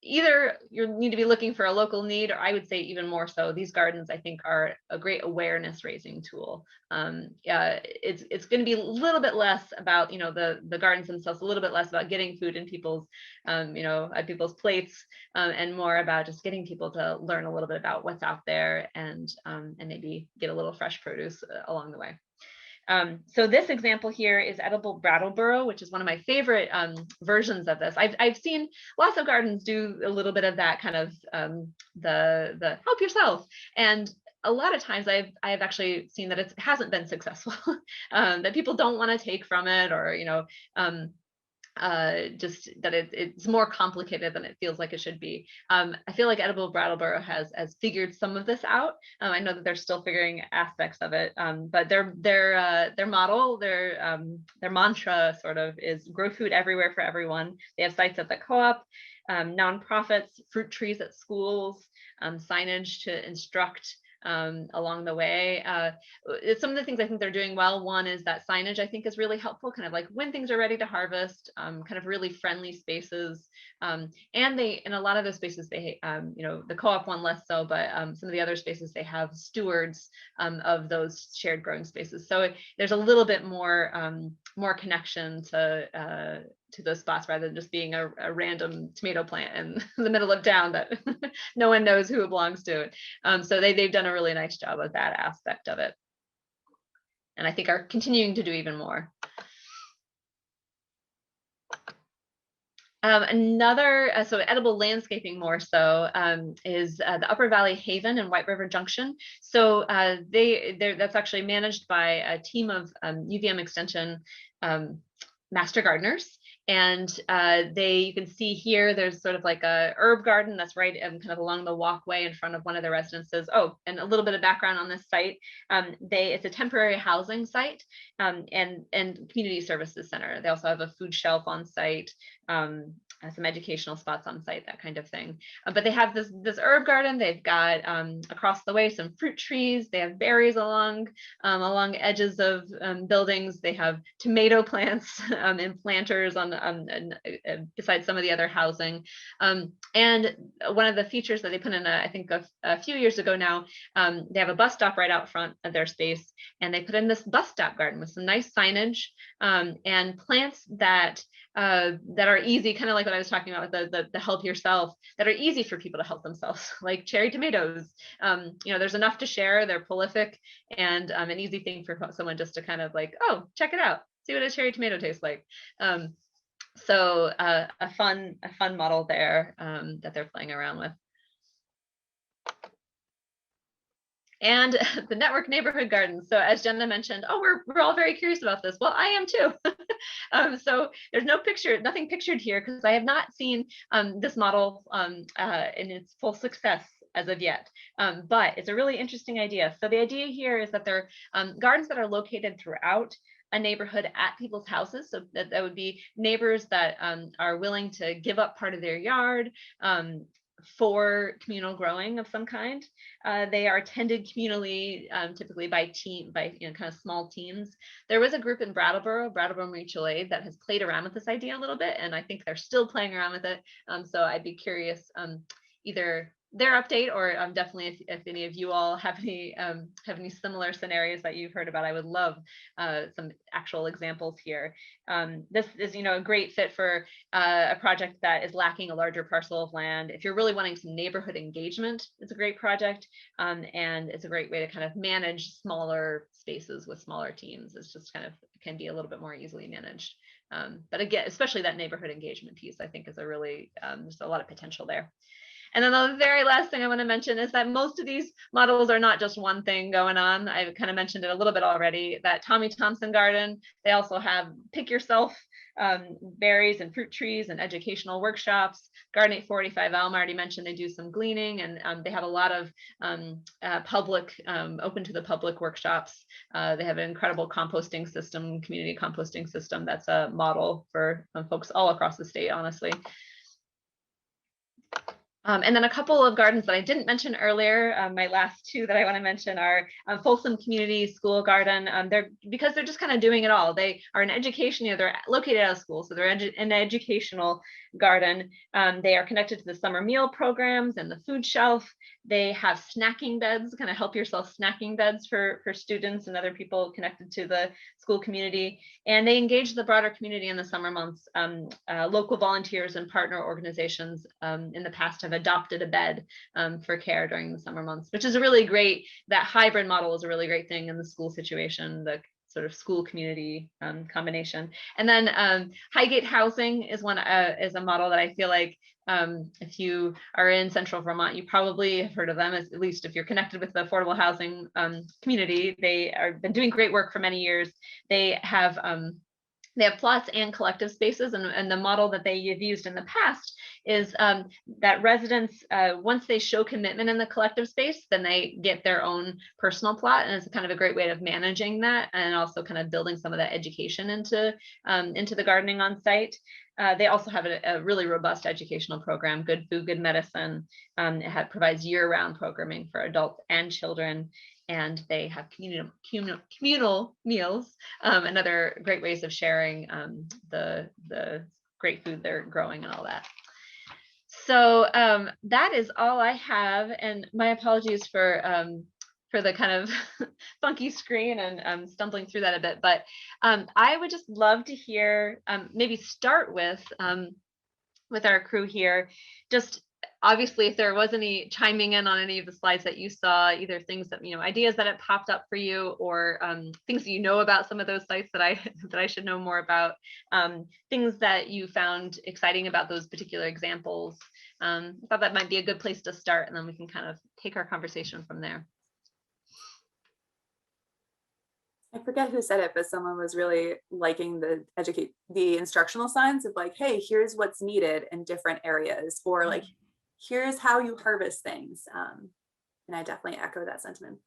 Either you need to be looking for a local need, or I would say even more so, these gardens I think are a great awareness raising tool. It's going to be a little bit less about the gardens themselves, a little bit less about getting food in people's at people's plates, and more about just getting people to learn a little bit about what's out there and maybe get a little fresh produce along the way. So this example here is edible Brattleboro, which is one of my favorite versions of this. I've seen lots of gardens do a little bit of that kind of the help yourself, and a lot of times I've actually seen that it hasn't been successful, that people don't want to take from it, or just that it's more complicated than it feels like it should be. I feel like edible Brattleboro has figured some of this out. I know that they're still figuring aspects of it, but their model, their mantra sort of is grow food everywhere for everyone. They have sites at the co-op, nonprofits, fruit trees at schools, signage to instruct along the way. Some of the things I think they're doing well. One is that signage I think is really helpful, kind of like when things are ready to harvest, kind of really friendly spaces. And in a lot of those spaces, they, the co-op one less so, but some of the other spaces, they have stewards of those shared growing spaces. So there's a little bit more connection to those spots, rather than just being a random tomato plant in the middle of town that no one knows who it belongs to. So they've done a really nice job of that aspect of it. and I think are continuing to do even more. So edible landscaping more so is the Upper Valley Haven and White River Junction. So that's actually managed by a team of UVM Extension master gardeners. And you can see here, there's sort of like a herb garden that's right kind of along the walkway in front of one of the residences. Oh, and a little bit of background on this site. It's a temporary housing site and community services center. They also have a food shelf on site, some educational spots on site, that kind of thing. But they have this herb garden. They've got across the way some fruit trees. They have berries along edges of buildings. They have tomato plants and planters besides some of the other housing. And one of the features that they put in, I think a few years ago now, they have a bus stop right out front of their space, and they put in this bus stop garden with some nice signage and plants that are easy, kind of like what I was talking about with the help yourself, that are easy for people to help themselves, like cherry tomatoes. There's enough to share, they're prolific, and an easy thing for someone just to kind of like, oh, check it out, see what a cherry tomato tastes like. So a fun model there that they're playing around with. And the network neighborhood gardens. So as Jenna mentioned, oh, we're all very curious about this. Well, I am too. So there's nothing pictured here because I have not seen this model in its full success as of yet. But it's a really interesting idea. So the idea here is that they're gardens that are located throughout a neighborhood at people's houses. So that would be neighbors that are willing to give up part of their yard for communal growing of some kind. They are tended communally, typically by kind of small teams. There was a group in Brattleboro Mutual Aid, that has played around with this idea a little bit, and I think they're still playing around with it. So I'd be curious either their update or definitely if any of you all have any similar scenarios that you've heard about. I would love some actual examples here. This is a great fit for a project that is lacking a larger parcel of land. If you're really wanting some neighborhood engagement, it's a great project, and it's a great way to kind of manage smaller spaces with smaller teams. It's just can be a little bit more easily managed. But again, especially that neighborhood engagement piece, I think is a really there's a lot of potential there. And then the very last thing I want to mention is that most of these models are not just one thing going on. I kind of mentioned it a little bit already, that Tommy Thompson Garden, they also have pick yourself berries and fruit trees and educational workshops. Garden 845 Elm, I already mentioned, they do some gleaning, and they have a lot of public, open to the public workshops. They have an incredible composting system, community composting system that's a model for folks all across the state, honestly. And then a couple of gardens that I didn't mention earlier. My last two that I want to mention are Folsom Community School Garden. Because they're just kind of doing it all. They are an education, they're located out of school, so they're an educational garden. They are connected to the summer meal programs and the food shelf. They have snacking beds, kind of help yourself snacking beds for students and other people connected to the school community. And they engage the broader community in the summer months. Local volunteers and partner organizations in the past have adopted a bed for care during the summer months, which is a really great, that hybrid model is a really great thing in the school situation, the sort of school community combination. And then Highgate Housing is is a model that I feel like if you are in central Vermont, you probably have heard of them, at least if you're connected with the affordable housing community. They have been doing great work for many years. They have plots and collective spaces, and the model that they have used in the past is that residents, once they show commitment in the collective space, then they get their own personal plot, and it's kind of a great way of managing that, and also kind of building some of that education into the gardening on site. They also have a really robust educational program, Good Food, Good Medicine. It provides year-round programming for adults and children. And they have communal meals and other great ways of sharing the great food they're growing and all that. So that is all I have. And my apologies for the kind of funky screen and stumbling through that a bit. But I would just love to hear, maybe start with our crew here, just obviously, if there was any chiming in on any of the slides that you saw, either things that, ideas that have popped up for you, or things that you know about some of those sites that I should know more about, things that you found exciting about those particular examples. I thought that might be a good place to start, and then we can kind of take our conversation from there. I forget who said it, but someone was really liking the instructional signs of like, hey, here's what's needed in different areas, or like, here's how you harvest things. And I definitely echo that sentiment.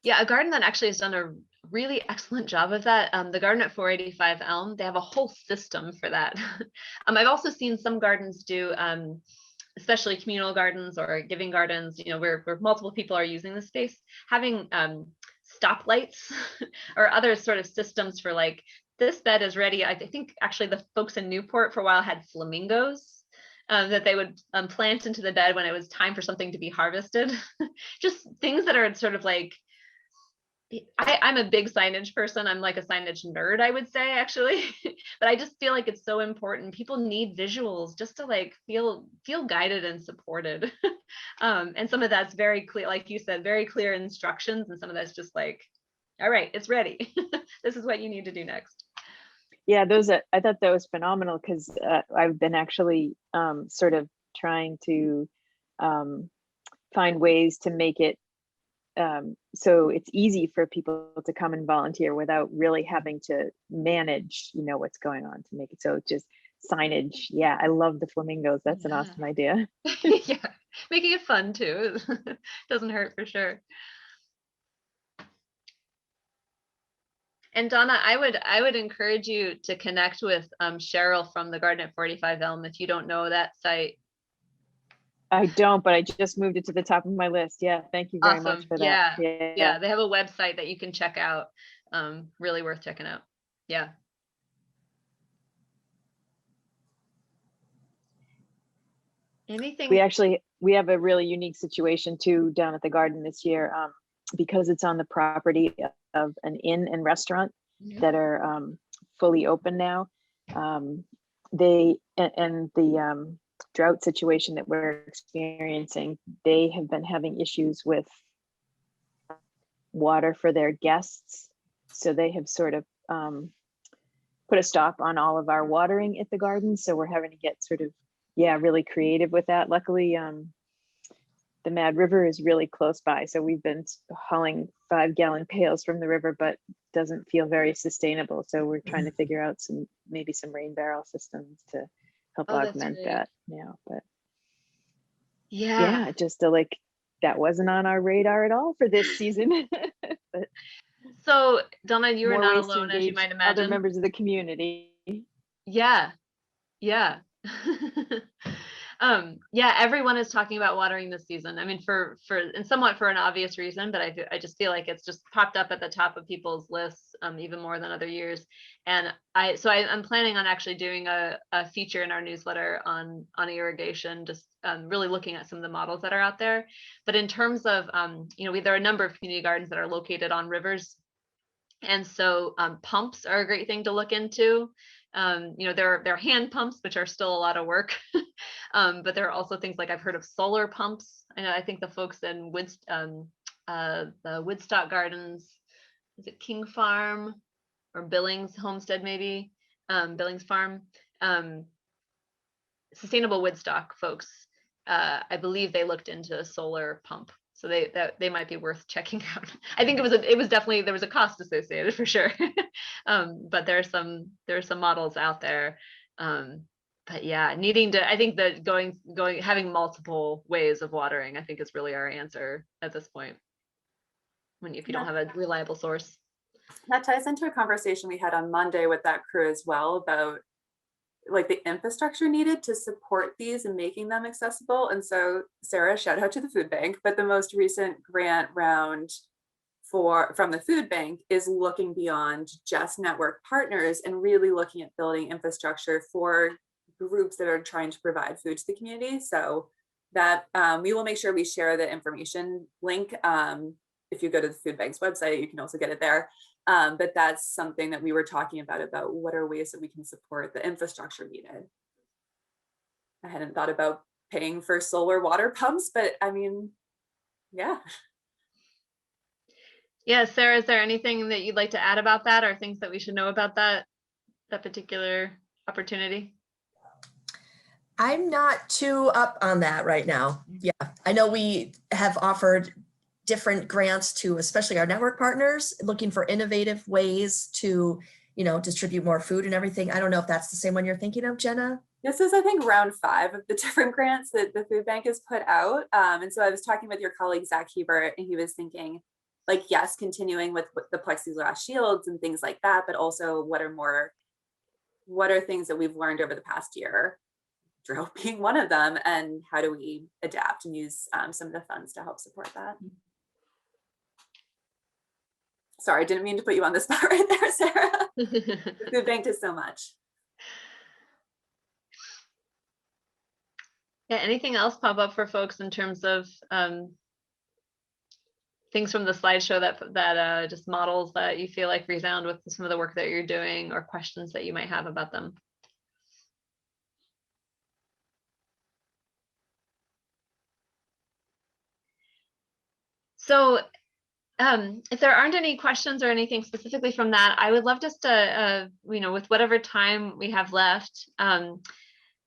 Yeah, a garden that actually has done a really excellent job of that. The garden at 485 Elm, they have a whole system for that. I've also seen some gardens do, especially communal gardens or giving gardens, where multiple people are using the space, having stoplights or other sort of systems for like, this bed is ready. I think actually the folks in Newport for a while had flamingos that they would plant into the bed when it was time for something to be harvested. Just things that are sort of like, I'm a big signage person. I'm like a signage nerd, I would say, actually. But I just feel like it's so important. People need visuals just to like feel guided and supported. And some of that's very clear, like you said, very clear instructions. And some of that's just like, all right, it's ready. This is what you need to do next. Yeah, I thought that was phenomenal, because I've been actually sort of trying to find ways to make it so it's easy for people to come and volunteer without really having to manage, what's going on, to make it so just signage. Yeah, I love the flamingos. That's an awesome idea. Yeah, making it fun too. Doesn't hurt for sure. And Donna, I would encourage you to connect with Cheryl from the Garden at 45 Elm if you don't know that site. I don't, but I just moved it to the top of my list. Yeah, thank you very much for that. Yeah, they have a website that you can check out. Really worth checking out. Yeah. Anything? We have a really unique situation too down at the garden this year, because it's on the property of an inn and restaurant that are fully open now. The drought situation that we're experiencing, they have been having issues with water for their guests. So they have sort of put a stop on all of our watering at the garden. So we're having to get sort of, really creative with that. Luckily, the Mad River is really close by. So we've been hauling 5-gallon pails from the river, but doesn't feel very sustainable. So we're trying to figure out maybe some rain barrel systems to help augment that now. But yeah, just like that wasn't on our radar at all for this season. But so Donna, you were not alone, as you might imagine. Other members of the community. Yeah. Yeah, everyone is talking about watering this season. I mean, and somewhat for an obvious reason, but I just feel like it's just popped up at the top of people's lists, even more than other years. And I'm planning on actually doing a feature in our newsletter on irrigation, just really looking at some of the models that are out there. But in terms of, there are a number of community gardens that are located on rivers. And so pumps are a great thing to look into. There are hand pumps, which are still a lot of work, but there are also things like I've heard of solar pumps. I think the folks in the Woodstock Gardens, is it King Farm or Billings Homestead, maybe Billings Farm, Sustainable Woodstock folks. I believe they looked into a solar pump. So they might be worth checking out. I think it was definitely, there was a cost associated for sure. But there are some models out there. But yeah, I think that having multiple ways of watering, I think is really our answer at this point. If you don't have a reliable source. That ties into a conversation we had on Monday with that crew as well about like the infrastructure needed to support these and making them accessible. And so Sarah, shout out to the food bank, but the most recent grant round from the food bank is looking beyond just network partners and really looking at building infrastructure for groups that are trying to provide food to the community. So that we will make sure we share the information link. If you go to the food bank's website, you can also get it there. But that's something that we were talking about what are ways that we can support the infrastructure needed. I hadn't thought about paying for solar water pumps, but I mean, yeah. Yeah, Sarah, is there anything that you'd like to add about that, or things that we should know about that particular opportunity? I'm not too up on that right now. Yeah, I know we have offered different grants to especially our network partners looking for innovative ways to, distribute more food and everything. I don't know if that's the same one you're thinking of, Jenna. This is, I think, round 5 of the different grants that the food bank has put out. And so I was talking with your colleague, Zach Hebert, and he was thinking, like, yes, continuing with the plexiglass shields and things like that, but also what are things that we've learned over the past year, drill being one of them, and how do we adapt and use some of the funds to help support that? Sorry, I didn't mean to put you on the spot right there, Sarah. The food bank does so much. Yeah, anything else pop up for folks in terms of things from the slideshow that just models that you feel like resound with some of the work that you're doing, or questions that you might have about them? So if there aren't any questions or anything specifically from that, I would love just to, with whatever time we have left,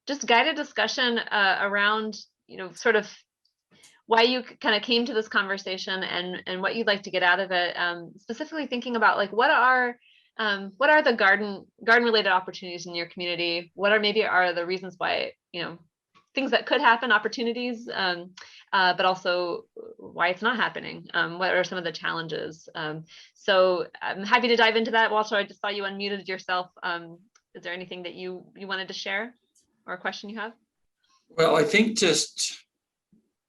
just guide a discussion around, sort of why you kind of came to this conversation and what you'd like to get out of it. Specifically thinking about, like, what are the garden related opportunities in your community? What are the reasons why, things that could happen, opportunities, but also why it's not happening. What are some of the challenges? So I'm happy to dive into that. Walter, I just saw you unmuted yourself. Is there anything that you wanted to share, or a question you have? Well, I think just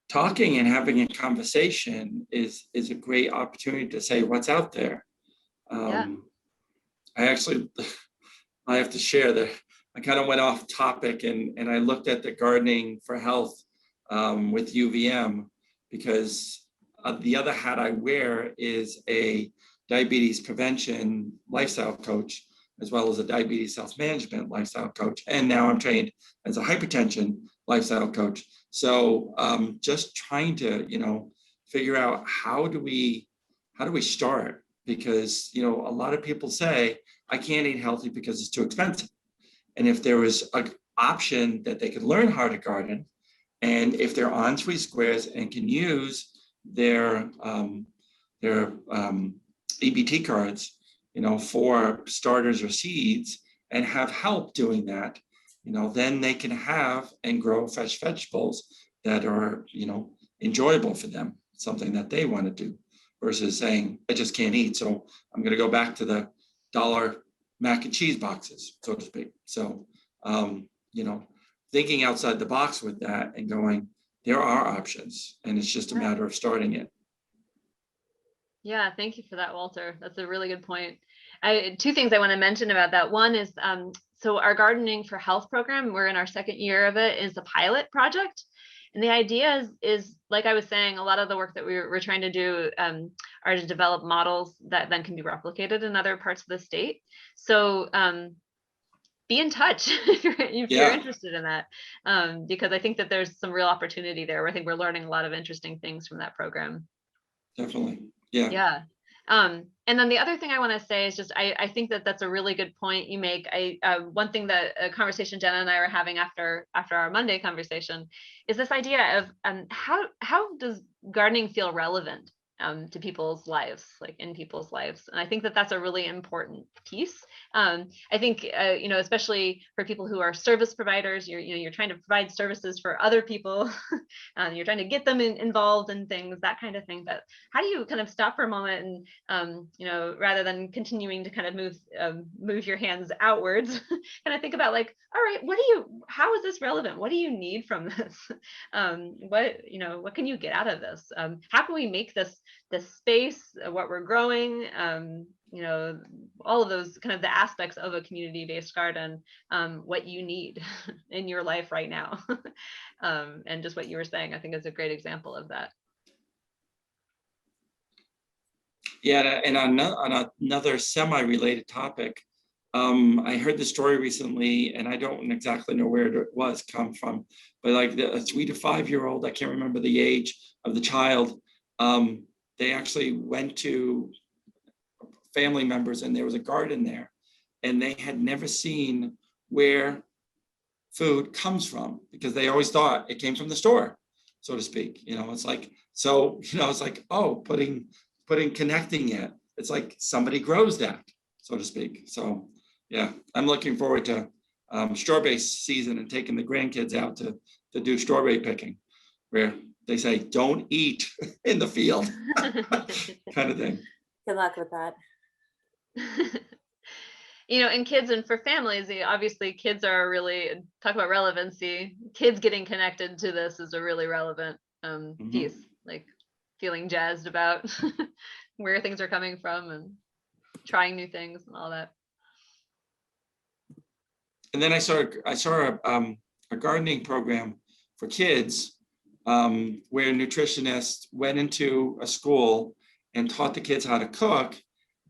talking and having a conversation is a great opportunity to say what's out there. Yeah. I have to share that I kind of went off topic and I looked at the Gardening for Health with UVM, because the other hat I wear is a diabetes prevention lifestyle coach, as well as a diabetes self-management lifestyle coach. And now I'm trained as a hypertension lifestyle coach. So just trying to, figure out how do we start? Because, a lot of people say, I can't eat healthy because it's too expensive. And if there was an option that they could learn how to garden, and if they're on Sweet Squares and can use their EBT cards, for starters or seeds, and have help doing that, then they can have and grow fresh vegetables that are, enjoyable for them, something that they want to do, versus saying, I just can't eat. So I'm going to go back to the $1 mac and cheese boxes, so to speak. So, thinking outside the box with that and going, there are options, and it's just a matter of starting it. Yeah, thank you for that, Walter. That's a really good point. Two things I want to mention about that. One is, so our Gardening for Health program, we're in our 2nd year of it, is a pilot project. And the idea is, like I was saying, a lot of the work that we're trying to do are to develop models that then can be replicated in other parts of the state. So be in touch if you're interested in that, because I think that there's some real opportunity there. I think we're learning a lot of interesting things from that program. Definitely. Yeah. Yeah. And then the other thing I want to say is just, I think that that's a really good point you make. One thing that a conversation Jenna and I were having after our Monday conversation is this idea of how does gardening feel relevant to people's lives, like in people's lives. And I think that that's a really important piece. I think, especially for people who are service providers, you're trying to provide services for other people. You're trying to get them involved in things, that kind of thing. But how do you kind of stop for a moment and, rather than continuing to kind of move your hands outwards, kind of think about, like, all right, how is this relevant? What do you need from this? What can you get out of this? How can we make this space, what we're growing, all of those kind of the aspects of a community-based garden, what you need in your life right now. And just what you were saying, I think is a great example of that. Yeah, and on another semi-related topic, I heard the story recently, and I don't exactly know where it was come from, but like a 3 to 5 year old, I can't remember the age of the child. They actually went to family members, and there was a garden there, and they had never seen where food comes from, because they always thought it came from the store, so to speak. It's like, so, it's like, oh, connecting it. It's like somebody grows that, so to speak. So yeah, I'm looking forward to strawberry season and taking the grandkids out to do strawberry picking, where they say, don't eat in the field, kind of thing. Good luck with that. And kids, and for families, obviously kids are really, talk about relevancy. Kids getting connected to this is a really relevant piece, like feeling jazzed about where things are coming from and trying new things and all that. And then I saw a gardening program for kids, where nutritionists went into a school and taught the kids how to cook.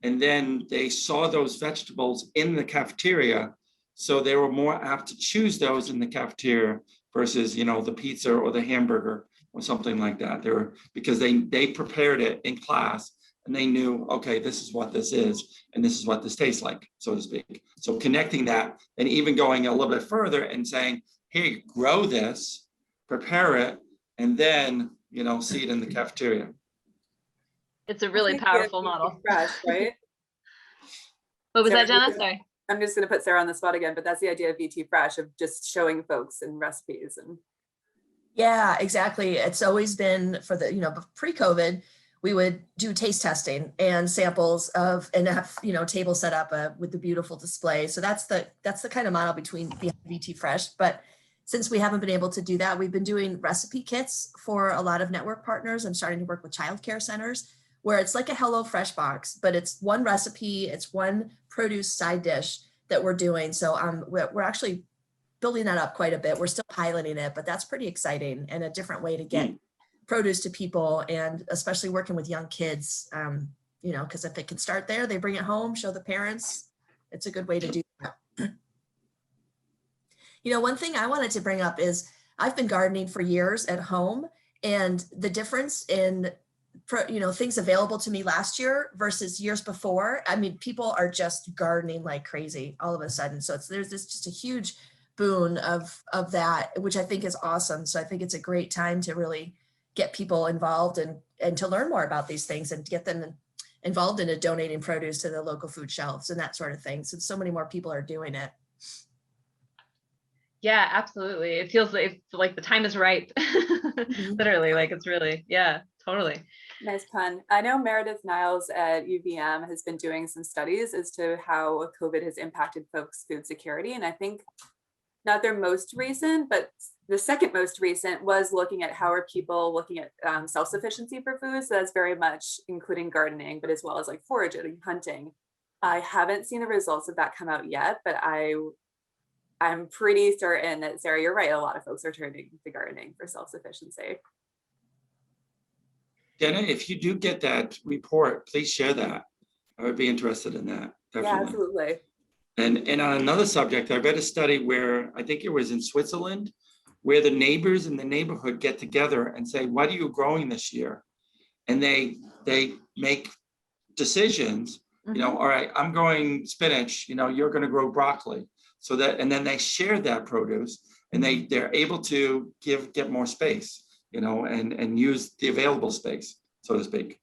And then they saw those vegetables in the cafeteria, so they were more apt to choose those in the cafeteria versus, the pizza or the hamburger or something like that. Because they prepared it in class, and they knew, okay, this is what this is, and this is what this tastes like, so to speak. So connecting that, and even going a little bit further and saying, hey, grow this, prepare it, and then, see it in the cafeteria. It's a really powerful model. Fresh, right? What was Sarah, that, Jenna? Sorry. I'm just going to put Sarah on the spot again, but that's the idea of VT Fresh, of just showing folks and recipes. And Yeah, exactly. It's always been for the, pre-COVID, we would do taste testing and samples and have, table set up with the beautiful display. So that's the kind of model behind VT Fresh. But since we haven't been able to do that, we've been doing recipe kits for a lot of network partners. I'm starting to work with childcare centers, where it's like a Hello Fresh box, but it's one recipe, it's one produce side dish that we're doing. So we're actually building that up quite a bit. We're still piloting it, but that's pretty exciting and a different way to get produce to people, and especially working with young kids, because if they can start there, they bring it home, show the parents. It's a good way to do that. One thing I wanted to bring up is I've been gardening for years at home, and the difference in things available to me last year versus years before. I mean, people are just gardening like crazy all of a sudden. So there's just a huge boon of that, which I think is awesome. So I think it's a great time to really get people involved and to learn more about these things and get them involved in donating produce to the local food shelves and that sort of thing. Since so many more people are doing it. Yeah, absolutely. It feels like the time is ripe. Literally, like it's really, yeah, totally. Nice pun. I know Meredith Niles at UVM has been doing some studies as to how COVID has impacted folks' food security. And I think not their most recent, but the second most recent was looking at how are people looking at self-sufficiency for food. So that's very much including gardening, but as well as like foraging, hunting. I haven't seen the results of that come out yet, but I'm pretty certain that, Sarah, you're right. A lot of folks are turning to gardening for self-sufficiency. Jenna, if you do get that report, please share that. I would be interested in that. Definitely. Yeah, absolutely. And on another subject, I read a study where I think it was in Switzerland, where the neighbors in the neighborhood get together and say, what are you growing this year? And they make decisions, all right, I'm growing spinach, you're going to grow broccoli. So that, and then they share that produce, and they're able to get more space, and use the available space, so to speak.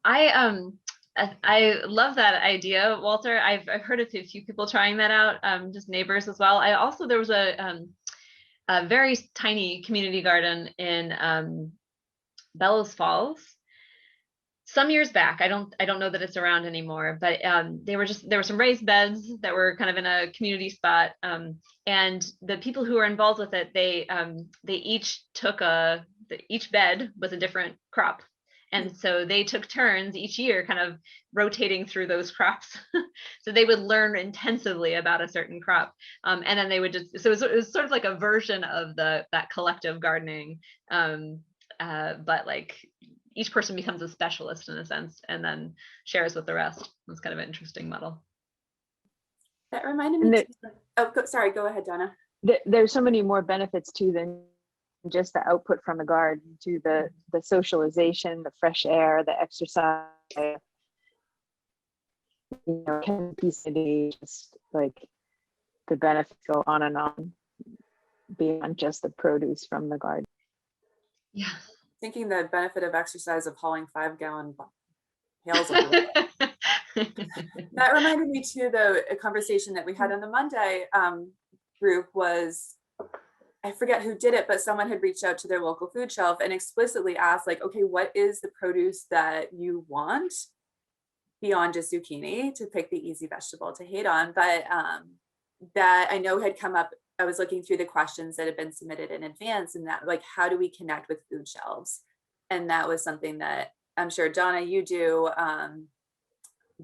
I love that idea, Walter. I've heard of a few people trying that out, just neighbors as well. There was a very tiny community garden in Bellows Falls some years back. I don't know that it's around anymore, but there were some raised beds that were kind of in a community spot, and the people who were involved with it, they each took each bed was a different crop. And so they took turns each year kind of rotating through those crops. So they would learn intensively about a certain crop. And then they would so it was sort of like a version of that collective gardening, but like each person becomes a specialist in a sense and then shares with the rest. It's kind of an interesting model. That reminded And me. Sorry, go ahead, Donna. There's so many more benefits too than just the output from the garden, to the socialization, the fresh air, the exercise, just like the benefits go on and on beyond just the produce from the garden. Yeah. Thinking the benefit of exercise of hauling 5-gallon pails of water. That reminded me too, a conversation that we had on the Monday group was, I forget who did it, but someone had reached out to their local food shelf and explicitly asked, like, okay, what is the produce that you want beyond just zucchini, to pick the easy vegetable to hate on? But that I know had come up. I was looking through the questions that had been submitted in advance, and that, like, how do we connect with food shelves? And that was something that I'm sure, Donna, you do.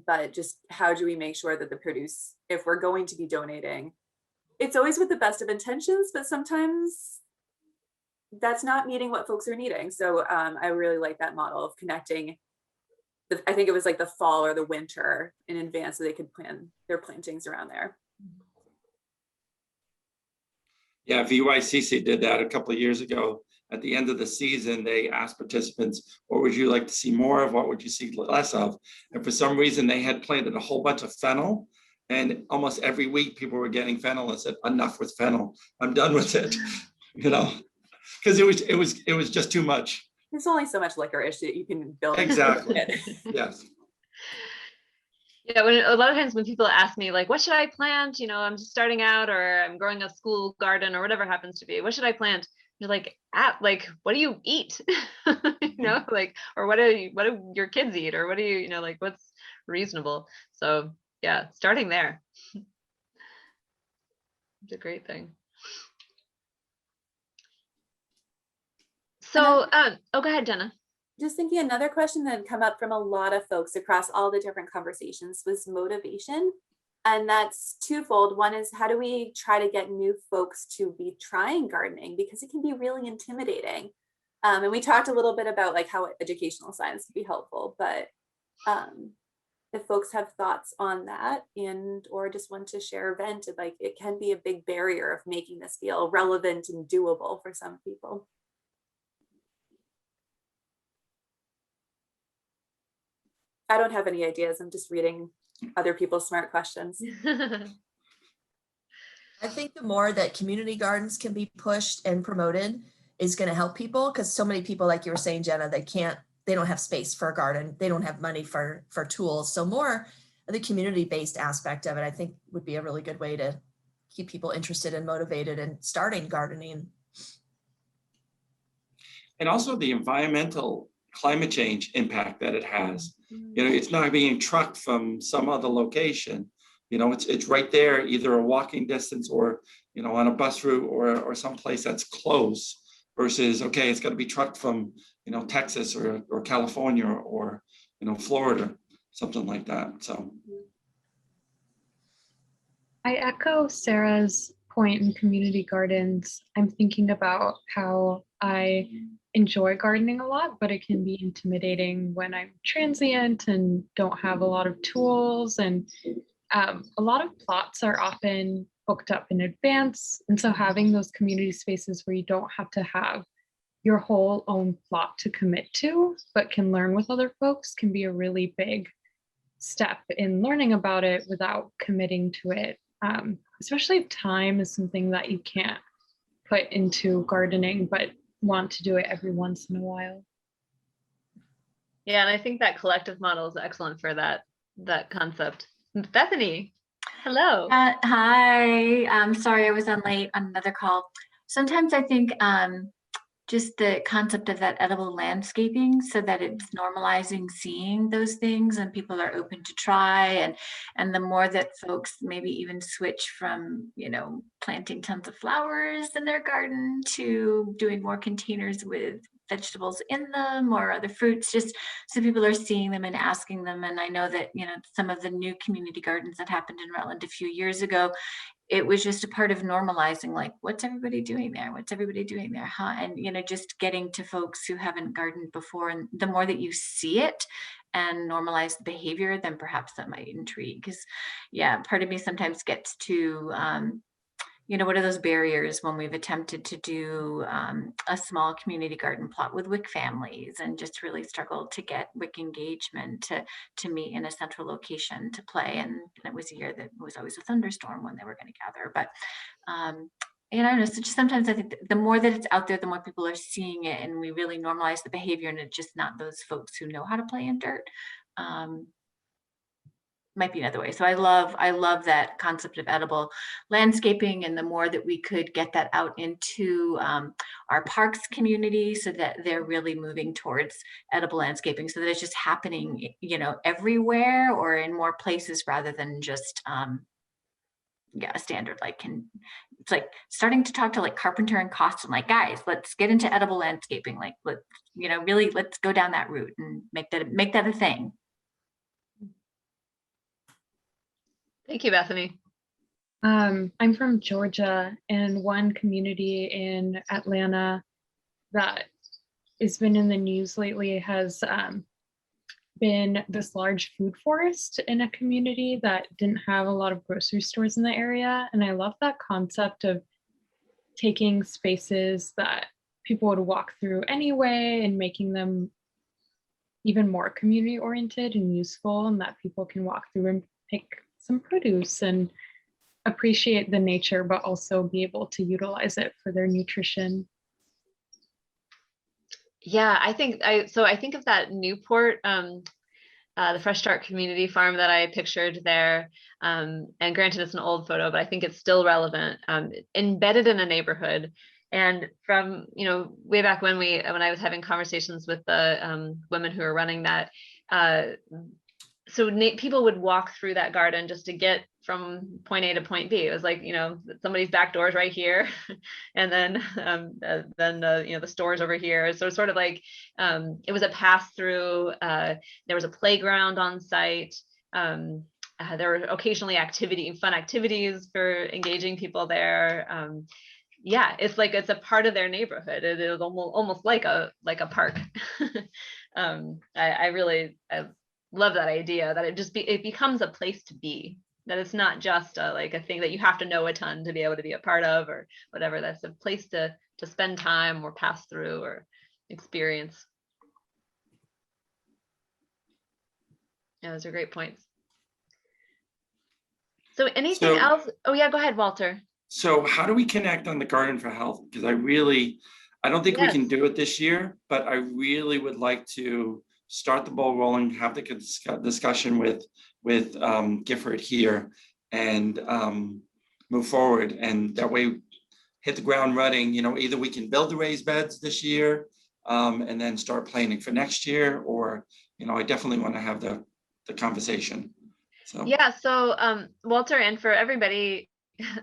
But just how do we make sure that the produce, if we're going to be donating, it's always with the best of intentions, but sometimes that's not meeting what folks are needing. So I really like that model of connecting. I think it was like the fall or the winter in advance so they could plan their plantings around there. Yeah, VYCC did that a couple of years ago. At the end of the season, they asked participants, what would you like to see more of? What would you see less of? And for some reason, they had planted a whole bunch of fennel. And almost every week, people were getting fennel and said, enough with fennel. I'm done with it, because it was just too much. There's only so much licorice that you can build. Exactly. Yes. Yeah, a lot of times when people ask me, like, what should I plant? I'm just starting out, or I'm growing a school garden, or whatever happens to be. What should I plant? You're like, what do you eat? Like, or what do your kids eat? Or what do like, what's reasonable? So yeah, starting there. It's a great thing. So, go ahead, Jenna. Just thinking, another question that had come up from a lot of folks across all the different conversations was motivation. And that's twofold. One is, how do we try to get new folks to be trying gardening? Because it can be really intimidating. And we talked a little bit about like how educational science can be helpful, but if folks have thoughts on that or just want to share a vent, like, it can be a big barrier of making this feel relevant and doable for some people. I don't have any ideas. I'm just reading other people's smart questions. I think the more that community gardens can be pushed and promoted is going to help people, because so many people, like you were saying, Jenna, they don't have space for a garden. They don't have money for tools. So more of the community-based aspect of it, I think, would be a really good way to keep people interested and motivated and starting gardening. And also the environmental climate change impact that it has. It's not being trucked from some other location. It's right there, either a walking distance or, on a bus route or someplace that's close, versus, okay, it's got to be trucked from, Texas or California or Florida, something like that. So I echo Sarah's point in community gardens. I'm thinking about how I enjoy gardening a lot, but it can be intimidating when I'm transient and don't have a lot of tools. And a lot of plots are often booked up in advance. And so having those community spaces where you don't have to have your whole own plot to commit to, but can learn with other folks, can be a really big step in learning about it without committing to it. Especially if time is something that you can't put into gardening, but want to do it every once in a while. Yeah, and I think that collective model is excellent for that concept. Bethany, hello. Hi, I'm sorry I was on late on another call. Sometimes I think just the concept of that edible landscaping, so that it's normalizing seeing those things and people are open to try, and the more that folks maybe even switch from planting tons of flowers in their garden to doing more containers with vegetables in them or other fruits, just so people are seeing them and asking them. And I know that some of the new community gardens that happened in Rutland a few years ago, it was just a part of normalizing, like, what's everybody doing there? What's everybody doing there? Huh? And, just getting to folks who haven't gardened before. And the more that you see it and normalize the behavior, then perhaps that might intrigue. Because, yeah, part of me sometimes gets to, what are those barriers when we've attempted to do a small community garden plot with WIC families and just really struggled to get WIC engagement to meet in a central location to play. And it was a year that was always a thunderstorm when they were going to gather. But, I don't know, so just sometimes I think the more that it's out there, the more people are seeing it, and we really normalize the behavior, and it's just not those folks who know how to play in dirt. Might be another way. So I love that concept of edible landscaping, and the more that we could get that out into our parks community, so that they're really moving towards edible landscaping, so that it's just happening, everywhere or in more places rather than just a standard. It's like starting to talk to like Carpenter and Costin, like, guys, let's get into edible landscaping. Like, really let's go down that route and make that a thing. Thank you, Bethany. I'm from Georgia, and one community in Atlanta that has been in the news lately has been this large food forest in a community that didn't have a lot of grocery stores in the area. And I love that concept of taking spaces that people would walk through anyway and making them even more community oriented and useful, and that people can walk through and pick some produce and appreciate the nature, but also be able to utilize it for their nutrition. Yeah, I think of that Newport, the Fresh Start Community Farm that I pictured there. And granted, it's an old photo, but I think it's still relevant, embedded in a neighborhood. And from, way back when I was having conversations with the women who are running that, so people would walk through that garden just to get from point A to point B. It was like, somebody's back door's right here, and then the store's over here. So sort of like, it was a pass through. There was a playground on site. There were occasionally fun activities for engaging people there. Yeah, it's like it's a part of their neighborhood. It is almost like a park. I love that idea that it becomes a place to be, that it's not just a thing that you have to know a ton to be able to be a part of or whatever. That's a place to spend time or pass through or experience. Yeah, those are great points. So anything else? Oh yeah, go ahead, Walter. So how do we connect on the Garden for Health? Because I don't think we can do it this year, but I really would like to start the ball rolling, have the discussion with Gifford here, and move forward. And that way, hit the ground running. Either we can build the raised beds this year, and then start planning for next year, or I definitely want to have the conversation. So yeah. So Walter, and for everybody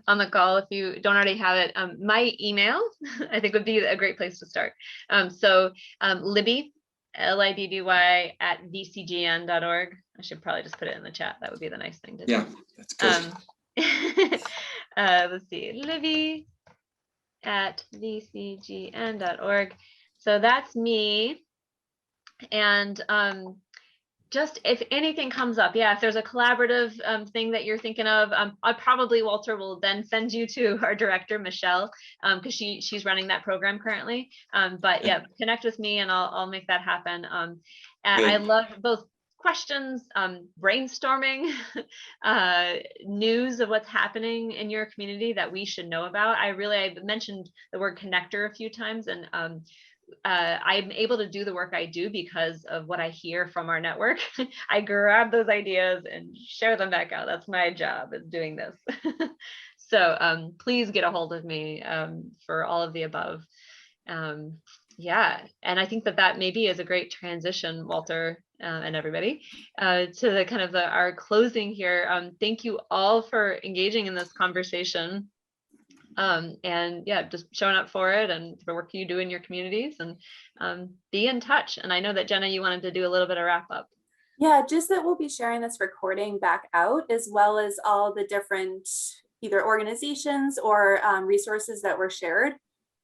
on the call, if you don't already have it, my email I think would be a great place to start. Libby, LIBBY @vcgn.org. I should probably just put it in the chat. That would be the nice thing to do. Yeah, that's good. Let's see, Libby @vcgn.org. So that's me. And just if anything comes up, if there's a collaborative thing that you're thinking of, Walter will then send you to our director, Michelle, because she's running that program currently. But yeah, connect with me and I'll make that happen. And I love both questions, brainstorming, news of what's happening in your community that we should know about. I mentioned the word connector a few times, and I'm able to do the work I do because of what I hear from our network. I grab those ideas and share them back out. That's my job, is doing this. So please get a hold of me for all of the above. Yeah, and I think that maybe is a great transition, Walter, and everybody, to the kind of our closing here. Thank you all for engaging in this conversation. And yeah, just showing up for it and the work you do in your communities, and be in touch. And I know that Jenna, you wanted to do a little bit of wrap up. Yeah, just that we'll be sharing this recording back out, as well as all the different either organizations or resources that were shared.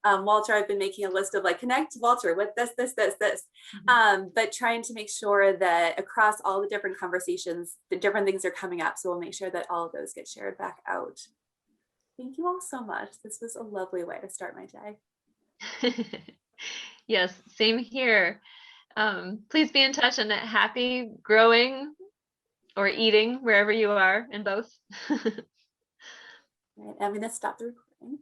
Walter, I've been making a list of like connect Walter with this. But trying to make sure that across all the different conversations, the different things are coming up. So we'll make sure that all of those get shared back out. Thank you all so much. This was a lovely way to start my day. Yes, same here. Please be in touch and happy growing or eating wherever you are in both. Right, I'm going to stop the recording.